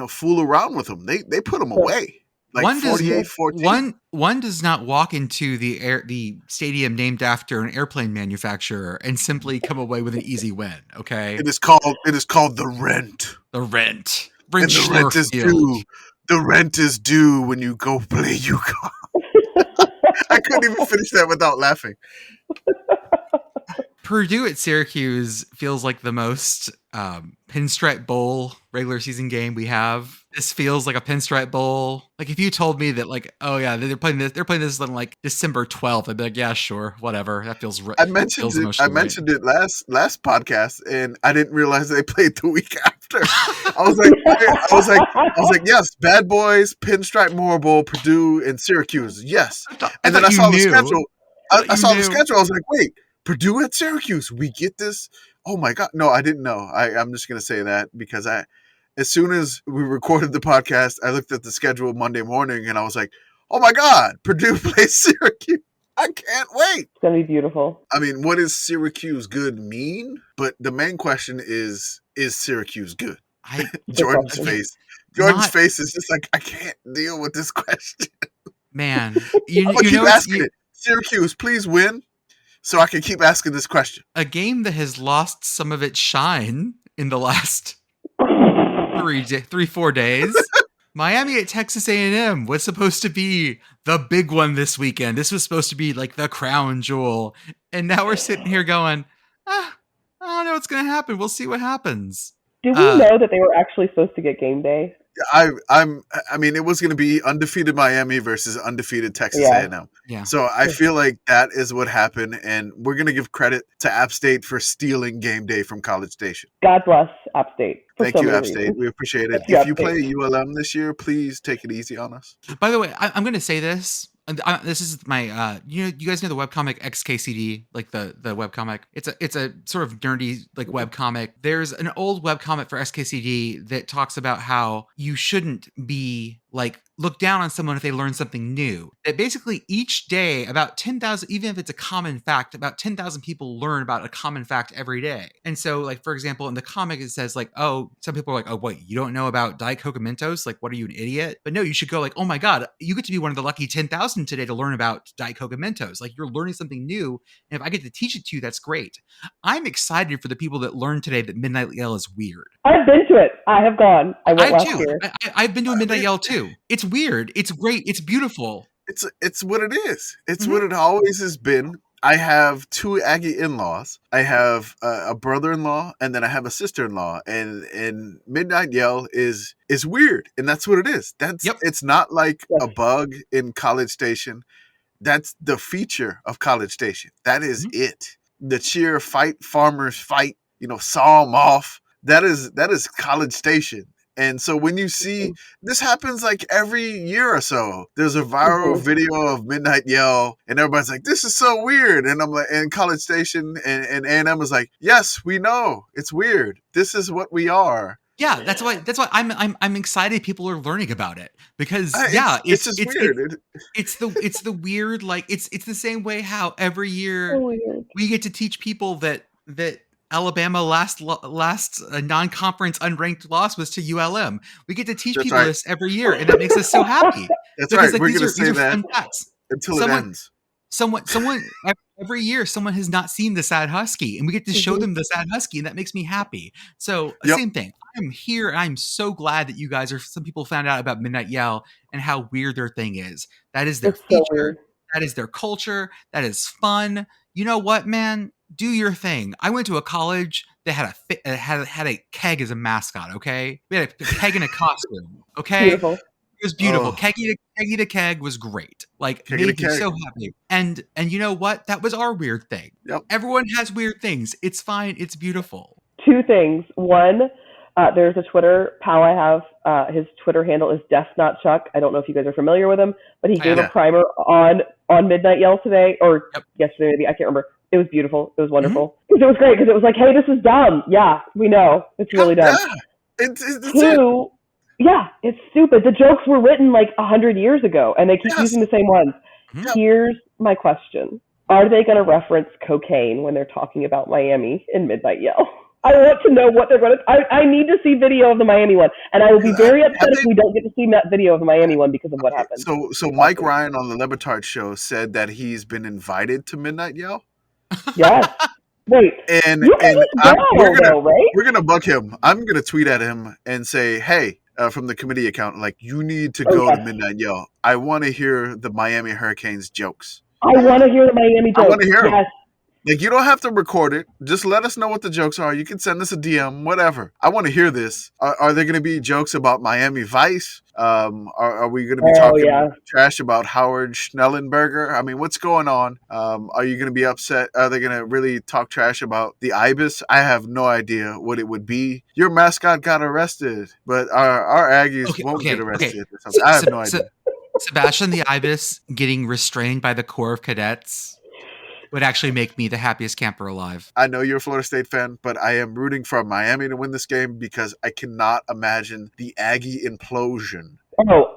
fool around with them. They put them away. Like One does 48-14? one does not walk into the stadium named after an airplane manufacturer and simply come away with an easy win. Okay, It is called the rent. the rent, And the rent is Field. due. The rent is due when you go play UConn. I couldn't even finish that without laughing. Purdue at Syracuse feels like the most pinstripe bowl regular season game we have. This feels like a pinstripe bowl. Like if you told me that, like, oh yeah, they're playing this on like December 12th, I'd be like, yeah, sure, whatever. That feels right. I mentioned it last podcast, and I didn't realize they played the week after. I was like, yes, Bad Boys, Pinstripe More Bowl, Purdue, and Syracuse, yes. And then I saw the schedule. I saw the schedule. I was like, wait, Purdue at Syracuse, we get this? Oh my God. No, I didn't know. I'm just going to say that because as soon as we recorded the podcast, I looked at the schedule Monday morning and I was like, oh my God, Purdue plays Syracuse. I can't wait. It's going to be beautiful. I mean, what does Syracuse good mean? But the main question is Syracuse good? Jordan's face is just like, I can't deal with this question. Man, I'm going to keep asking it. Syracuse, please win. So I can keep asking this question. A game that has lost some of its shine in the last 3-4 days. Miami at Texas A&M was supposed to be the big one this weekend. This was supposed to be like the crown jewel. And now we're sitting here going, I don't know what's going to happen. We'll see what happens. Did we know that they were actually supposed to get game day? I mean, it was going to be undefeated Miami versus undefeated Texas A&M. Yeah. So I feel like that is what happened, and we're going to give credit to App State for stealing game day from College Station. God bless App State. Thank you, App State. We appreciate it. If you play ULM this year, please take it easy on us. By the way, I'm going to say this. This is my you guys know the webcomic XKCD, like the webcomic. It's a sort of nerdy like webcomic. There's an old webcomic for XKCD that talks about how you shouldn't be like look down on someone if they learn something new. That basically each day about 10,000, even if it's a common fact, about 10,000 people learn about a common fact every day. And so, like, for example, in the comic it says like, oh, some people are like, oh wait, you don't know about Diet Coke and Mentos? Like, what are you, an idiot? But no, you should go like, oh my God, you get to be one of the lucky 10,000 today to learn about Diet Coke and Mentos. Like, you're learning something new, and if I get to teach it to you, that's great. I'm excited for the people that learned today that Midnight Yell is weird. I've been to it. I have gone. I went last year. I've been to a Midnight Yell too. It's weird. It's great. It's beautiful. It's what it is. It's what it always has been. I have two Aggie in-laws. I have a brother-in-law, and then I have a sister-in-law. And Midnight Yell is weird, and that's what it is. It's not like a bug in College Station. That's the feature of College Station. That is it. The cheer, fight, farmers fight. Saw them off. That is College Station. And so when you see this happens like every year or so, there's a viral video of Midnight Yell, and everybody's like, "This is so weird." And I'm like, and College Station and A&M is like, "Yes, we know it's weird. This is what we are." Yeah, that's why I'm excited people are learning about it because it's just weird. It's the weird, like it's the same way how every year we get to teach people that Alabama last non-conference unranked loss was to ULM. We get to teach people this every year, and that makes us so happy. That's right. We're going to say that until it ends. Someone every year, someone has not seen the Sad Husky, and we get to show them the Sad Husky, and that makes me happy. So same thing. I'm here, and I'm so glad that you guys some people found out about Midnight Yell and how weird their thing is. That is their feature. That is their culture. That is fun. You know what, man? Do your thing. I went to a college that had a keg as a mascot. Okay, we had a keg in a costume. Okay, beautiful. It was beautiful. Keggy the keg was great. Like, made me so happy. And you know what? That was our weird thing. Yep. Everyone has weird things. It's fine. It's beautiful. Two things. One, there's a Twitter pal I have. His Twitter handle is Death Not Chuck. I don't know if you guys are familiar with him, but he gave a primer on Midnight Yell today or yesterday maybe. I can't remember. It was beautiful. It was wonderful. It was great because it was like, hey, this is dumb. Yeah, we know. It's really dumb. Two, it's stupid. The jokes were written like 100 years ago, and they keep using the same ones. Here's my question. Are they going to reference cocaine when they're talking about Miami in Midnight Yell? I want to know what they're going to. I need to see video of the Miami one, and I will be very upset if we don't get to see that video of the Miami one because of what happened. So Mike Ryan on the Lebitard show said that he's been invited to Midnight Yell. Yes. Wait. And we're gonna bug him. I'm gonna tweet at him and say, hey, from the committee account, like, you need to go to Midnight Yell. I want to hear the Miami Hurricanes jokes. I want to hear the Miami jokes. I want to hear them. Yes. Like, you don't have to record it. Just let us know what the jokes are. You can send us a DM, whatever. I want to hear this. Are there going to be jokes about Miami Vice? Are we going to be talking trash about Howard Schnellenberger? I mean, what's going on? Are you going to be upset? Are they going to really talk trash about the Ibis? I have no idea what it would be. Your mascot got arrested, but our Aggies won't get arrested. Or something. I have no idea. Sebastian the Ibis getting restrained by the Corps of Cadets would actually make me the happiest camper alive. I know you're a Florida State fan, but I am rooting for Miami to win this game because I cannot imagine the Aggie implosion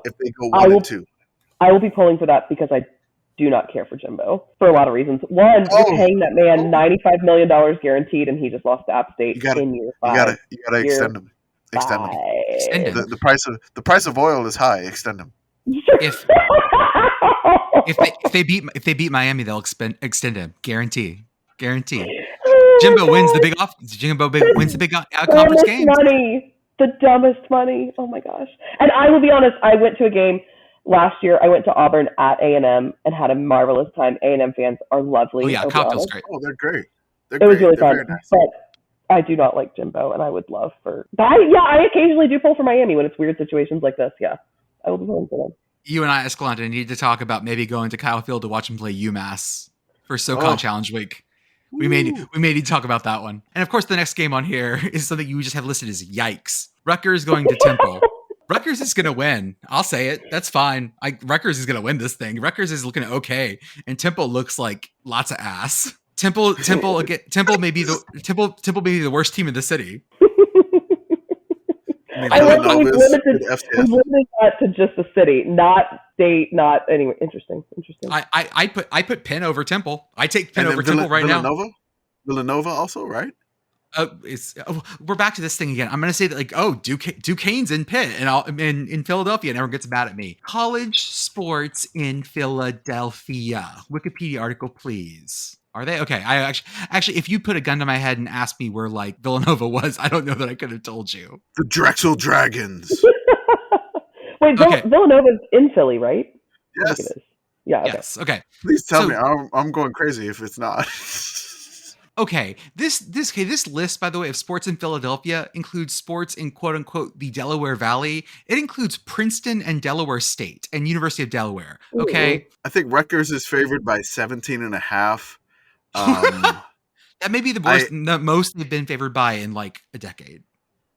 if they go 1-2. I will be pulling for that because I do not care for Jimbo for a lot of reasons. One, you're paying that man $95 million guaranteed, and he just lost to App State in year 5. You gotta extend him. Extend him. The price of oil is high. Extend him. If they beat Miami, they'll extend him. Guarantee. Jimbo wins the big conference game. The dumbest money. Oh my gosh! And I will be honest. I went to a game last year. I went to Auburn at A&M and had a marvelous time. A&M fans are lovely. Oh yeah, cocktails great. Oh, they're great. It was really fun. Nice. But I do not like Jimbo, and I would love for. I occasionally do pull for Miami when it's weird situations like this. Yeah. I will be pulling for them. You and I, Escalante, need to talk about maybe going to Kyle Field to watch him play UMass for SoCon Challenge Week. We may need to talk about that one. And of course, the next game on here is something you just have listed as yikes. Rutgers going to Temple. Rutgers is going to win. I'll say it. That's fine. Rutgers is going to win this thing. Rutgers is looking okay, and Temple looks like lots of ass. Temple may be the worst team in the city. I like that we've limited that to just the city, not state, not anyway. Interesting. I put Penn over Temple. I take Penn over Temple right now. Villanova also, right? We're back to this thing again. I'm going to say that Duquesne's in Pitt and in Philadelphia, and everyone gets mad at me. College sports in Philadelphia. Wikipedia article, please. Are they? Okay. I actually, if you put a gun to my head and asked me where Villanova was, I don't know that I could have told you. The Drexel Dragons. Wait, Villanova's in Philly, right? Yes. I think it is. Yeah. Okay. Yes. Okay. Please tell me. I'm going crazy if it's not. Okay. This list, by the way, of sports in Philadelphia includes sports in quote unquote the Delaware Valley. It includes Princeton and Delaware State and University of Delaware. Okay. Ooh. I think Rutgers is favored by 17.5. That may be the most they've been favored by in like a decade.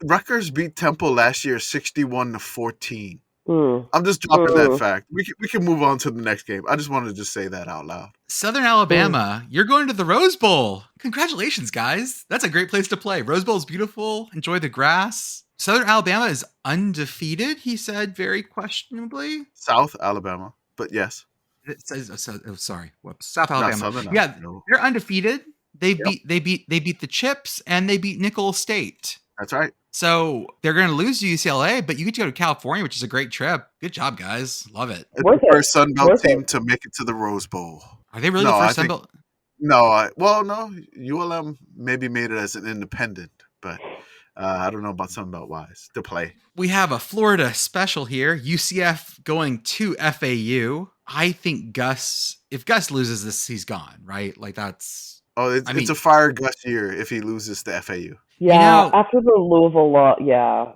Rutgers beat Temple last year 61-14. I'm just dropping that fact. We can move on to the next game. I just wanted to just say that out loud. Southern Alabama, you're going to the Rose Bowl. Congratulations, guys. That's a great place to play. Rose Bowl is beautiful. Enjoy the grass. Southern Alabama is undefeated, he said, very questionably. South Alabama, but yes. It says, sorry. Whoops. South Alabama. No. They're undefeated. They beat the Chips and they beat Nicholls State. That's right. So they're going to lose to UCLA, but you get to go to California, which is a great trip. Good job, guys. Love it. It's the first Sun Belt team to make it to the Rose Bowl. Are they really the first Sun Belt? No. No. ULM maybe made it as an independent, but I don't know about Sun Belt wise to play. We have a Florida special here. UCF going to FAU. I think if Gus loses this, he's gone, right? Like that's. Oh, it's a fire Gus year if he loses to FAU. Yeah, after the Louisville law, yeah.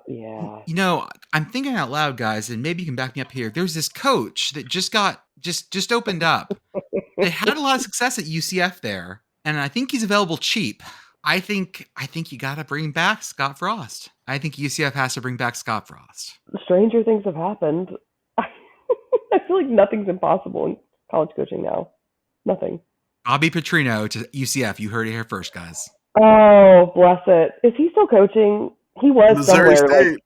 I'm thinking out loud, guys, and maybe you can back me up here. There's this coach that just opened up. They had a lot of success at UCF there, and I think he's available cheap. I think you got to bring back Scott Frost. I think UCF has to bring back Scott Frost. Stranger things have happened. I feel like nothing's impossible in college coaching now. Nothing. Bobby Petrino to UCF. You heard it here first, guys. Oh, bless it. Is he still coaching? He was Missouri somewhere.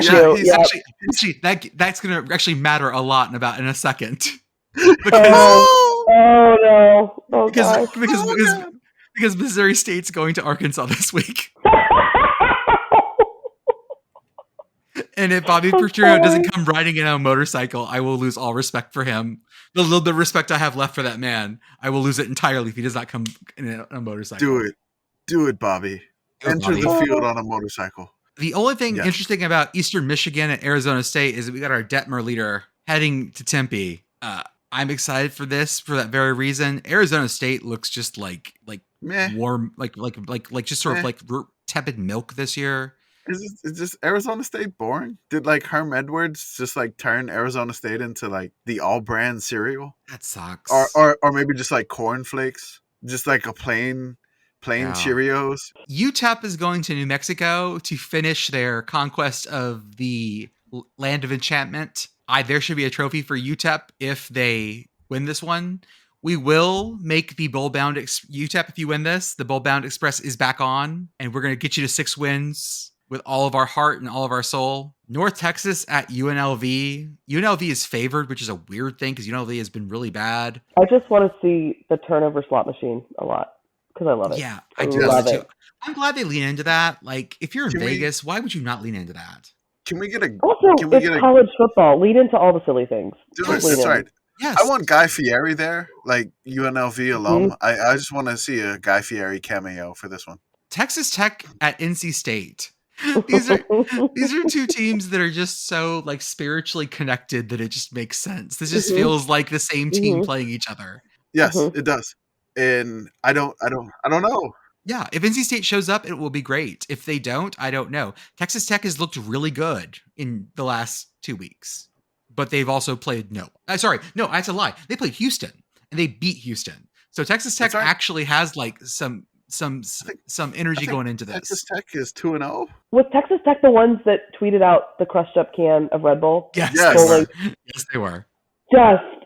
State. He's actually that's going to actually matter a lot in a second. Because, no! Oh, because Missouri State's going to Arkansas this week. And if Bobby I'm Petrino doesn't sorry. come riding in on a motorcycle, I will lose all respect for him. The little bit of respect I have left for that man, I will lose it entirely if he does not come in a motorcycle. Do it, Bobby. Go, Enter the Bobby. field on a motorcycle. The only thing Yes. interesting about Eastern Michigan and Arizona State is that we got our Detmer leader heading to Tempe. I'm excited for this for that very reason. Arizona State looks just like Meh. warm, just sort of Meh. like tepid milk this year. Is this Arizona State boring? Did like Herm Edwards just like turn Arizona State into like the all brand cereal? That sucks. Or maybe just like cornflakes? Just like a plain Yeah. Cheerios? UTEP is going to New Mexico to finish their conquest of the Land of Enchantment. There should be a trophy for UTEP if they win this one. We will make the bowl-bound UTEP if you win this. The bowl-bound express is back on, and we're going to get you to 6 wins with all of our heart and all of our soul. North Texas at UNLV. UNLV is favored, which is a weird thing because UNLV has been really bad. I just want to see the turnover slot machine a lot because I love it. Yeah, I do love love it it. too. I'm glad they lean into that. Like, if you're in Can we- Vegas, why would you not lean into that? Can we get a Also, Can we it's get a- college football. Lead into all the silly things. Dude, Just lean that's in. right. Yes. I want Guy Fieri there, like UNLV alum. I just want to see a Guy Fieri cameo for this one. Texas Tech at NC State. These are two teams that are just so like spiritually connected that it just makes sense. This just feels like the same team playing each other. Yes, it does. And I don't know. Yeah, if NC State shows up, it will be great. If they don't, I don't know. Texas Tech has looked really good in the last 2 weeks, but they've also played that's a lie. They played Houston and they beat Houston. So Texas Tech actually has like some energy going into this. Texas Tech is 2-0. Was Texas Tech the ones that tweeted out the crushed up can of Red Bull? Yes, Yes. Yes, they were.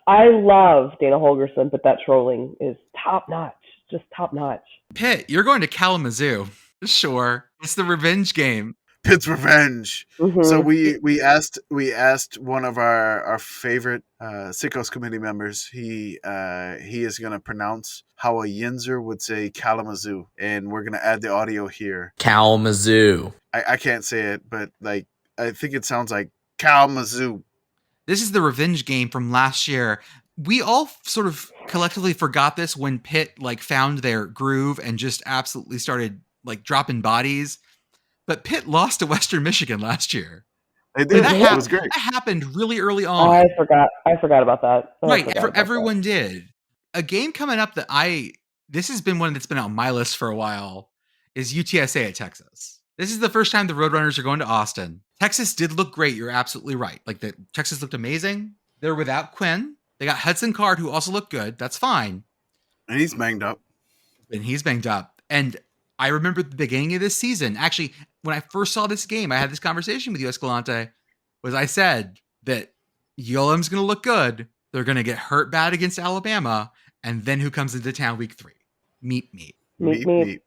I love Dana Holgerson, but that trolling is top notch. Just top notch. Pitt, you're going to Kalamazoo. Sure. It's the revenge game. Pitt's revenge. So we asked one of our favorite Sickos Committee members. He is going to pronounce how a Yinzer would say Kalamazoo, and we're going to add the audio here. Kalamazoo. I can't say it, but like I think it sounds like Kalamazoo. This is the revenge game from last year. We all sort of collectively forgot this when Pitt like found their groove and just absolutely started like dropping bodies. But Pitt lost to Western Michigan last year. They did. It was great. That happened really early on. I forgot about that. Everyone did. A game coming up this has been one that's been on my list for a while, is UTSA at Texas. This is the first time the Roadrunners are going to Austin. Texas did look great. You're absolutely right. Like Texas looked amazing. They're without Quinn. They got Hudson Card, who also looked good. That's fine. And he's banged up. And I remember at the beginning of this season, actually, when I first saw this game, I had this conversation with you, Escalante, I said that ULM's going to look good. They're going to get hurt bad against Alabama. And then who comes into town week 3? Meep.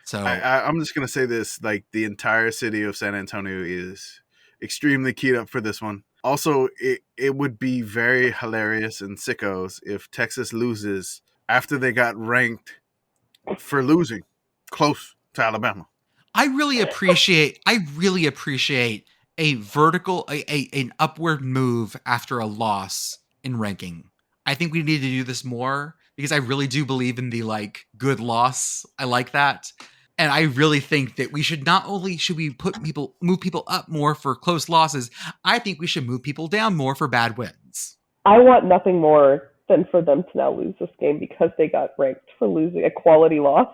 So I'm just going to say this, like the entire city of San Antonio is extremely keyed up for this one. Also, it would be very hilarious in Sickos if Texas loses after they got ranked for losing close to Alabama. I really appreciate a vertical, an upward move after a loss in ranking. I think we need to do this more because I really do believe in the like good loss. I like that. And I really think that we should not only move people up more for close losses, I think we should move people down more for bad wins. I want nothing more than for them to now lose this game because they got ranked for losing a quality loss.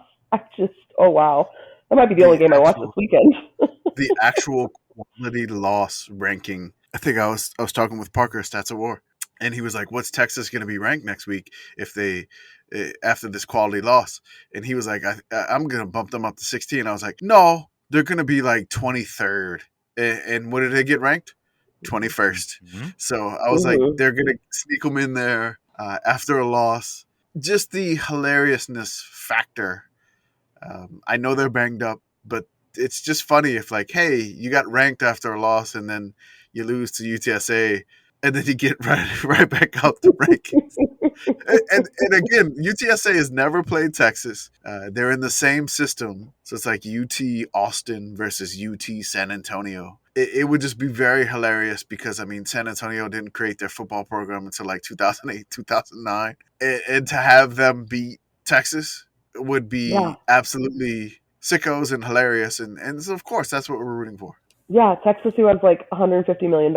Oh wow. That might be the only game I watched this weekend. The actual quality loss ranking. I think I was talking with Parker, Stats at War, and he was like, "What's Texas going to be ranked next week if they after this quality loss?" And he was like, "I'm going to bump them up to 16." I was like, "No, they're going to be like 23rd." And what did they get ranked? 21st. Mm-hmm. So I was like, they're going to sneak them in there after a loss. Just the hilariousness factor. I know they're banged up, but it's just funny if like, hey, you got ranked after a loss and then you lose to UTSA and then you get right back out the rankings. And again, UTSA has never played Texas. They're in the same system, so it's like UT Austin versus UT San Antonio. It would just be very hilarious because I mean, San Antonio didn't create their football program until like 2008, 2009, and to have them beat Texas would be absolutely sickos and hilarious, and so of course that's what we're rooting for. Yeah, Texas, who has like $150 million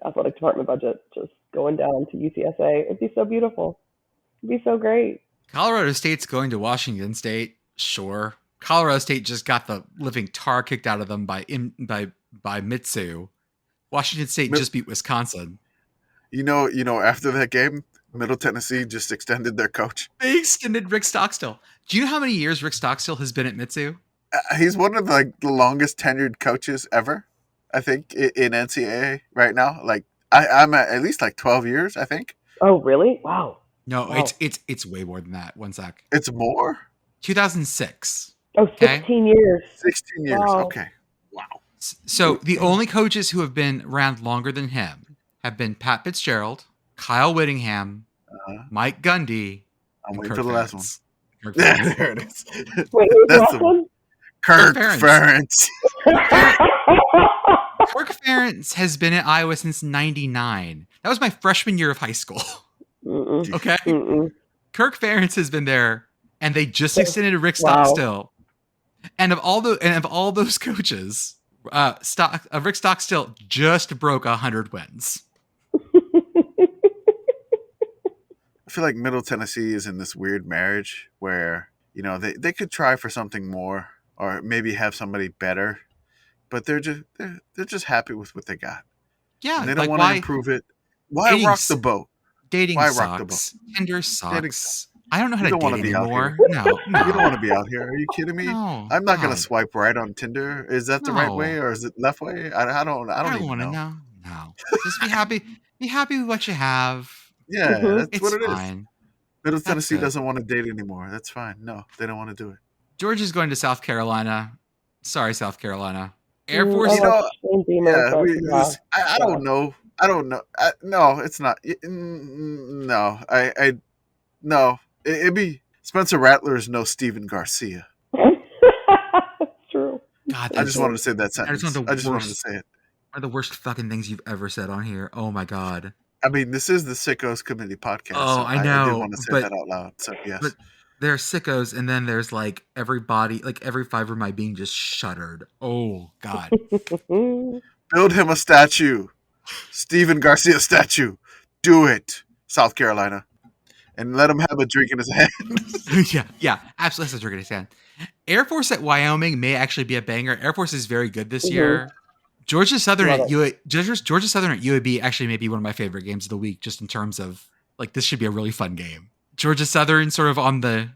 athletic department budget, just going down to UTSA. It'd be so beautiful. It'd be so great. Colorado State's going to Washington State. Sure. Colorado State just got the living tar kicked out of them by Mitsu. Washington State just beat Wisconsin. You know, after that game, Middle Tennessee just extended their coach. They extended Rick Stockstill. Do you know how many years Rick Stockstill has been at Mitsu? He's one of the longest tenured coaches ever, I think, in NCAA right now. Like I'm at least like 12 years, I think. Oh, really? Wow. No, wow. It's way more than that. One sec. It's more? 2006. Oh, 16 years. 16 years. Wow. Okay. Wow. So the only coaches who have been around longer than him have been Pat Fitzgerald, Kyle Whittingham, Mike Gundy. I'm waiting for the last one. There it is. Wait, who's the last one? Kirk Ferentz. Kirk Ferentz has been at Iowa since '99. That was my freshman year of high school. Okay. Kirk Ferentz has been there, and they just extended Rick Stockstill. And of all those coaches, Rick Stockstill just broke 100 wins. I feel like Middle Tennessee is in this weird marriage where they could try for something more or maybe have somebody better, but they're just happy with what they got. Yeah, and they don't want to improve it. Why rock the boat? Dating Why sucks. rock the boat? Tinder sucks. I don't know how to date anymore. No, you don't want to be out here. Are you kidding me? No, I'm not going to swipe right on Tinder. Is that the right way or is it left way? I don't want to know. No, just be happy. Be happy with what you have. Yeah, that's what it fine. is. Middle Tennessee doesn't want to date anymore. That's fine. No, they don't want to do it. Georgia's going to South Carolina. Sorry, South Carolina. Air Force. I don't know. No, it's not. No, no. It'd be Spencer Rattler's no Steven Garcia. That's true. God, I just wanted to say that sentence. I just wanted to say it. One of the worst fucking things you've ever said on here. Oh my God. I mean, this is the Sickos Committee podcast. Oh, so I know. I did want to say that out loud. So yes. But there are sickos, and then there's like everybody, like every fiber of my being just shuddered. Oh God. Build him a statue. Steven Garcia statue. Do it, South Carolina. And let him have a drink in his hand. yeah, absolutely has a drink in his hand. Air Force at Wyoming may actually be a banger. Air Force is very good this year. Georgia Southern at UAB actually may be one of my favorite games of the week, just in terms of like this should be a really fun game. Georgia Southern sort of on the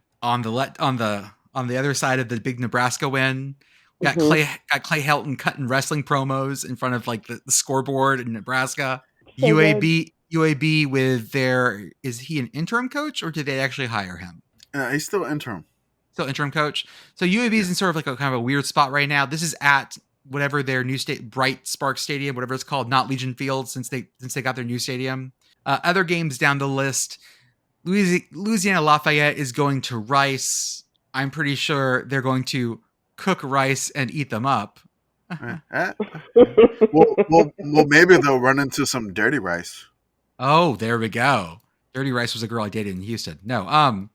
other side of the big Nebraska win. Got Clay Helton cutting wrestling promos in front of like the scoreboard in Nebraska. So UAB with is he an interim coach or did they actually hire him? He's still interim. Still interim coach. So UAB is in sort of like a kind of a weird spot right now. This is at whatever their new Bright Spark Stadium, whatever it's called, not Legion Field, since they got their new stadium. Other games down the list, Louisiana Lafayette is going to Rice. I'm pretty sure they're going to cook rice and eat them up. well, maybe they'll run into some dirty rice. Oh, there we go. Dirty Rice was a girl I dated in Houston. No, gonna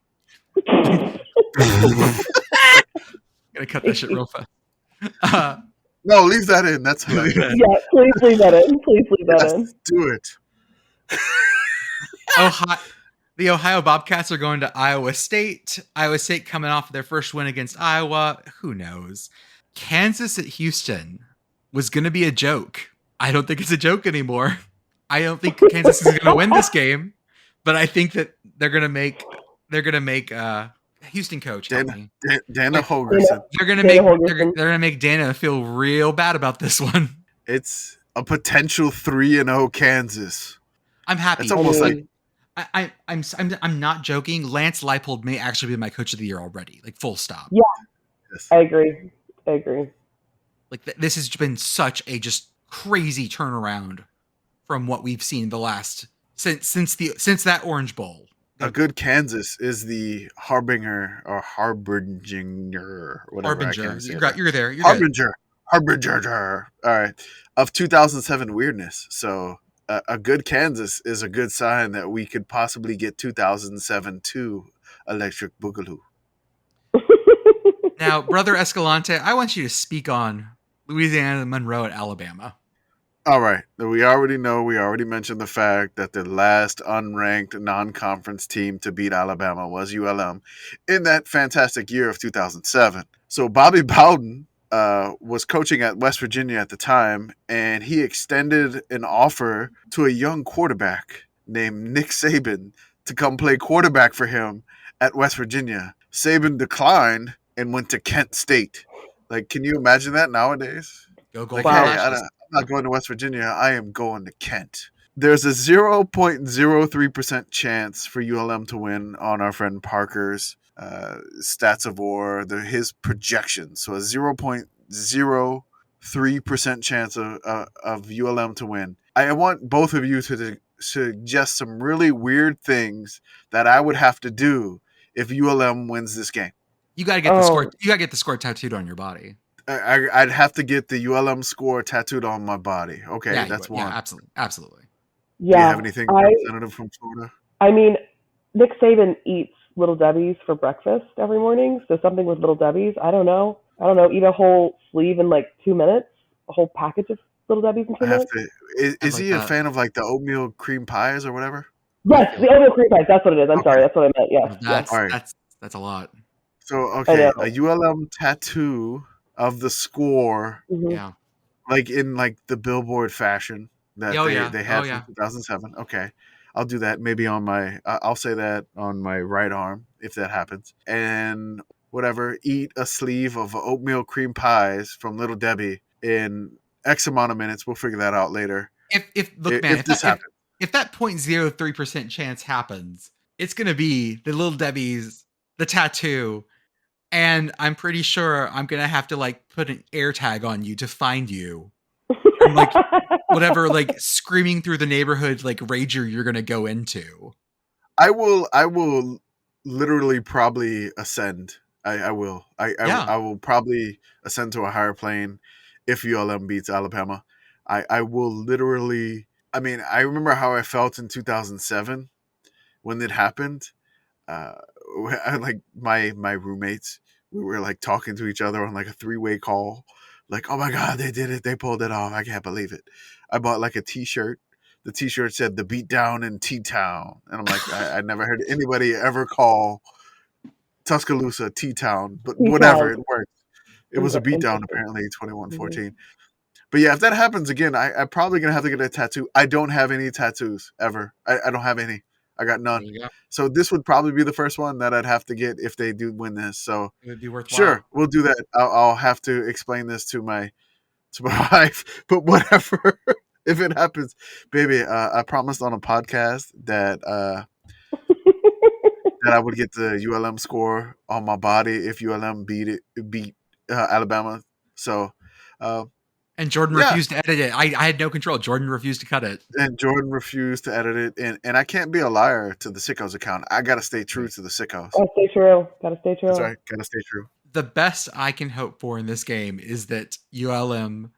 cut that shit real fast. No, leave that in. That's hilarious. Yeah, please leave that in. Please leave that in. Do it. The Ohio Bobcats are going to Iowa State. Iowa State coming off their first win against Iowa. Who knows? Kansas at Houston was going to be a joke. I don't think it's a joke anymore. I don't think Kansas is going to win this game, but I think that they're going to make Houston coach Dana Holgerson. They're going to make Dana feel real bad about this one. It's a potential 3-0 Kansas. I'm happy. It's almost like I'm not joking. Lance Leipold may actually be my coach of the year already. Like full stop. Yeah, yes. I agree. Like this has been such a just crazy turnaround from what we've seen the last since that Orange Bowl. A good Kansas is the harbinger or harbinger, whatever. I Harbinger. can't say You're there. You're harbinger, harbinger. All right, of 2007 weirdness. So a good Kansas is a good sign that we could possibly get 2007 to Electric Boogaloo. Now, Brother Escalante, I want you to speak on Louisiana Monroe at Alabama. All right. We already mentioned the fact that the last unranked non-conference team to beat Alabama was ULM in that fantastic year of 2007. So Bobby Bowden was coaching at West Virginia at the time, and he extended an offer to a young quarterback named Nick Saban to come play quarterback for him at West Virginia. Saban declined and went to Kent State. Like, can you imagine that nowadays? Go Like, Golden hey, Flashes. I'm not going to West Virginia. I am going to Kent. There's a 0.03% chance for ULM to win on our friend Parker's stats of war, his projections. So a 0.03% chance of ULM to win. I want both of you to suggest some really weird things that I would have to do if ULM wins this game. You got to get the score. You got to get the score tattooed on your body. I'd have to get the ULM score tattooed on my body. Okay, Yeah, that's one. Yeah, absolutely. Yeah. Do you have anything, Representative from Florida? I mean, Nick Saban eats Little Debbie's for breakfast every morning, so something with Little Debbie's. I don't know. Eat a whole sleeve in like 2 minutes. A whole package of Little Debbie's in 2 minutes. Is he a fan of like the oatmeal cream pies or whatever? Yes, the oatmeal cream pies. That's what it is. I'm sorry. That's what I meant. Yes. That's a lot. So okay, a ULM tattoo of the score, yeah, like in like the Billboard fashion that they had from 2007. Okay, I'll do that. Maybe on my, I'll say that on my right arm if that happens. And whatever, eat a sleeve of oatmeal cream pies from Little Debbie in X amount of minutes. We'll figure that out later. If this happens, if that 0.03% chance happens, it's gonna be the Little Debbie's, the tattoo. And I'm pretty sure I'm going to have to like put an air tag on you to find you. From, like whatever, like screaming through the neighborhood, like rager you're going to go into. I will literally probably ascend. I will probably ascend to a higher plane if ULM beats Alabama. I will literally, I mean, I remember how I felt in 2007 when it happened. Like my roommates, we were like talking to each other on like a 3-way call, like, oh my god, they did it, they pulled it off, I can't believe it. I bought like a t-shirt. The t-shirt said "The Beatdown in T-Town," and I'm like, I never heard anybody ever call Tuscaloosa T-Town, but whatever, it worked. It was a beatdown apparently, 21-14. But yeah, if that happens again, I'm probably gonna have to get a tattoo. I don't have any tattoos ever. I don't have any. I got none. So this would probably be the first one that I'd have to get if they do win this. So it would be worthwhile. Sure, we'll do that. I'll have to explain this to my wife, but whatever. If it happens, baby, I promised on a podcast that that I would get the ULM score on my body if ULM beat Alabama. So. And Jordan refused to edit it. I had no control. Jordan refused to cut it. And Jordan refused to edit it. And I can't be a liar to the Sickos account. I got to stay true to the Sickos. Gotta stay true. That's right. Got to stay true. The best I can hope for in this game is that ULM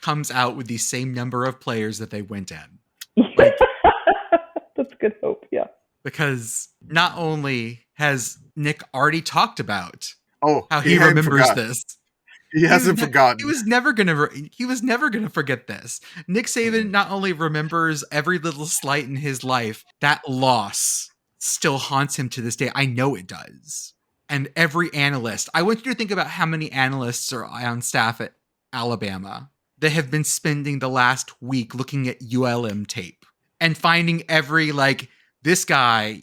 comes out with the same number of players that they went in. Like, that's good hope, yeah. Because not only has Nick already talked about how he remembers this. He hasn't forgotten. He was never gonna forget this. Nick Saban not only remembers every little slight in his life, that loss still haunts him to this day. I know it does. And every analyst, I want you to think about how many analysts are on staff at Alabama that have been spending the last week looking at ULM tape and finding every, like, this guy,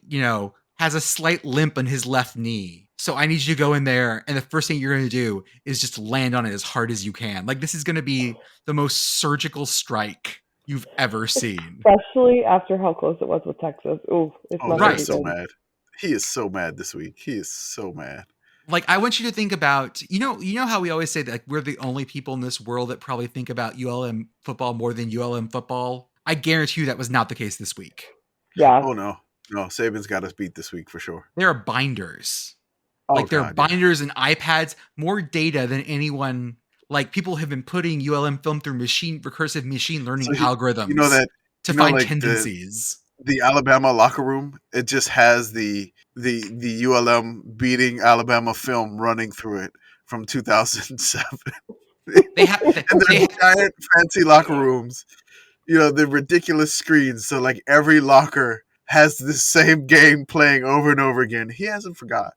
has a slight limp on his left knee. So I need you to go in there, and the first thing you're going to do is just land on it as hard as you can. Like, this is going to be the most surgical strike you've ever seen. Especially after how close it was with Texas. Ooh, it's not right. So mad. He is so mad this week. He is so mad. Like, I want you to think about, you know how we always say that, like, we're the only people in this world that probably think about ULM football more than ULM football? I guarantee you that was not the case this week. Yeah. Oh no, Saban's got us beat this week for sure. There are binders. Oh, Like there are God, yeah. binders and iPads, more data than anyone. Like people have been putting ULM film through recursive machine learning So algorithms you know that to you know, find like tendencies. the Alabama locker room, it just has the ULM beating Alabama film running through it from 2007. They have And they're giant fancy locker rooms. You know, the ridiculous screens. So like every locker has the same game playing over and over again. He hasn't forgot.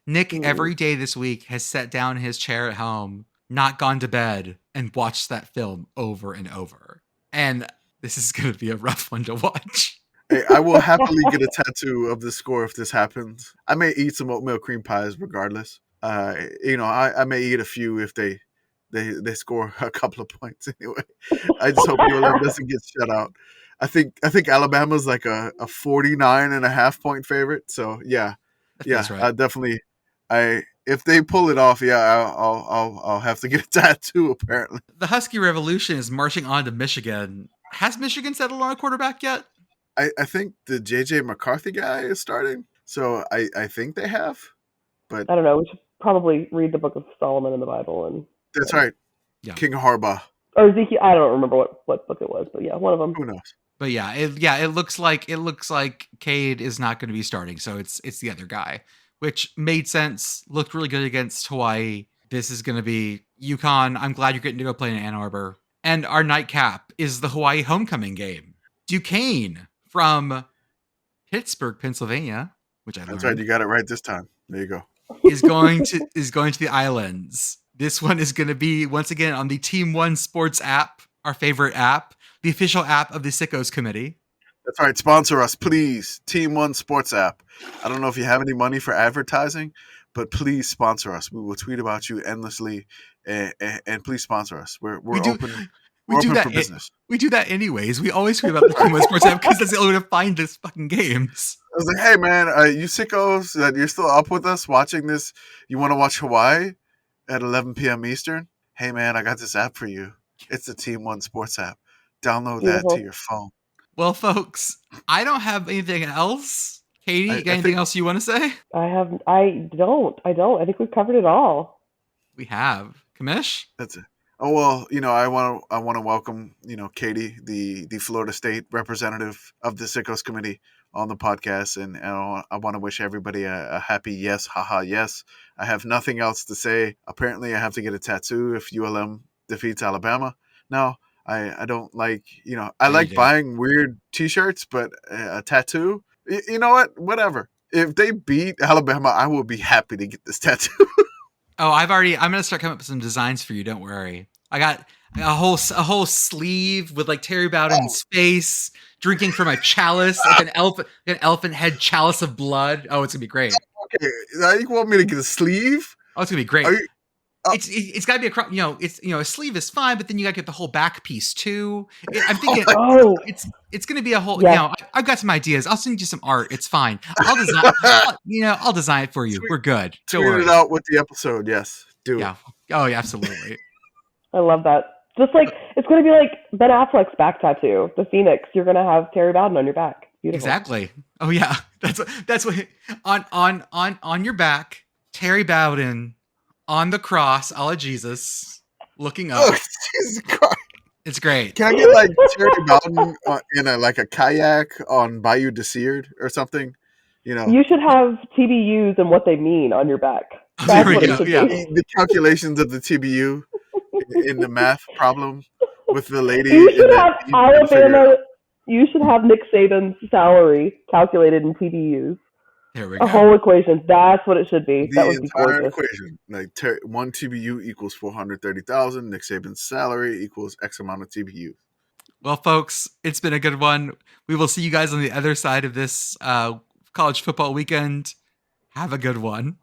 Nick every day this week has sat down in his chair at home, not gone to bed, and watched that film over and over. And this is going to be a rough one to watch. Hey, I will happily get a tattoo of the score if this happens. I may eat some oatmeal cream pies regardless. I may eat a few if they score a couple of points anyway. I just hope ULM doesn't get shut out. I think Alabama's like a 49.5 point favorite. So yeah, That's right. I definitely. If they pull it off, I'll have to get a tattoo. Apparently, the Husky Revolution is marching on to Michigan. Has Michigan settled on a quarterback yet? I think the JJ McCarthy guy is starting, so I think they have. But I don't know. We should probably read the Book of Solomon in the Bible, and that's right. Yeah. King Harbaugh or Ezekiel. I don't remember what book it was, but yeah, one of them. Who knows? But it looks like Cade is not going to be starting, so it's the other guy, which made sense. Looked really good against Hawaii. This is going to be UConn. I'm glad you're getting to go play in Ann Arbor. And our nightcap is the Hawaii homecoming game. Duquesne from Pittsburgh, Pennsylvania, which I learned. That's right. You got it right this time. There you go. is going to the islands. This one is going to be once again on the Team One Sports app, our favorite app, the official app of the Sickos Committee. That's right. Sponsor us, please. Team One Sports app. I don't know if you have any money for advertising, but please sponsor us. We will tweet about you endlessly, and please sponsor us. We're open. We're open for business. We do that anyways. We always tweet about the Team One Sports app because that's the only way to find us fucking games. I was like, hey man, you sickos that you're still up with us watching this, you want to watch Hawaii at 11 p.m. Eastern? Hey man, I got this app for you. It's the Team One Sports app. Download that to your phone. Well, folks, I don't have anything else. Katie, you got anything else you want to say? I don't. I think we've covered it all. We have. Kamish? That's it. Oh well, I want to welcome, Katie, the Florida State representative of the Sickos Committee, on the podcast, and I want to wish everybody a happy yes, haha yes. I have nothing else to say. Apparently, I have to get a tattoo if ULM defeats Alabama. No, I don't like, I like buying weird T-shirts, but a tattoo, you know what? Whatever. If they beat Alabama, I will be happy to get this tattoo. Oh, I'm going to start coming up with some designs for you. Don't worry. I got a whole sleeve with like Terry Bowden's face, drinking from a chalice, like an elephant head chalice of blood. Oh, it's gonna be great. Okay, now you want me to get a sleeve? Oh, it's gonna be great. It's got to be a sleeve is fine, but then you got to get the whole back piece too. I'm thinking, it's going to be a whole. Yeah. I've got some ideas. I'll send you some art. It's fine. I'll design. I'll design it for you. We're good. Don't worry. Tweet it out with the episode. Yes, do it. Oh yeah, absolutely. I love that. Just like it's going to be like Ben Affleck's back tattoo, the Phoenix. You're going to have Terry Bowden on your back. Beautiful. Exactly. Oh yeah, that's what on your back, Terry Bowden. On the cross, a la Jesus, looking up. Oh, Jesus Christ. It's great. Can I get like Terry Bowden in a kayak on Bayou Desired or something? You should have TBUs and what they mean on your back. There we go. Yeah. The calculations of the TBU in the math problem with the lady. You should have Alabama. You should have Nick Saban's salary calculated in TBUs. There we go. A whole equation. That's what it should be. That would be gorgeous. Equation. Like one TBU equals 430,000. Nick Saban's salary equals X amount of TBU. Well, folks, it's been a good one. We will see you guys on the other side of this college football weekend. Have a good one.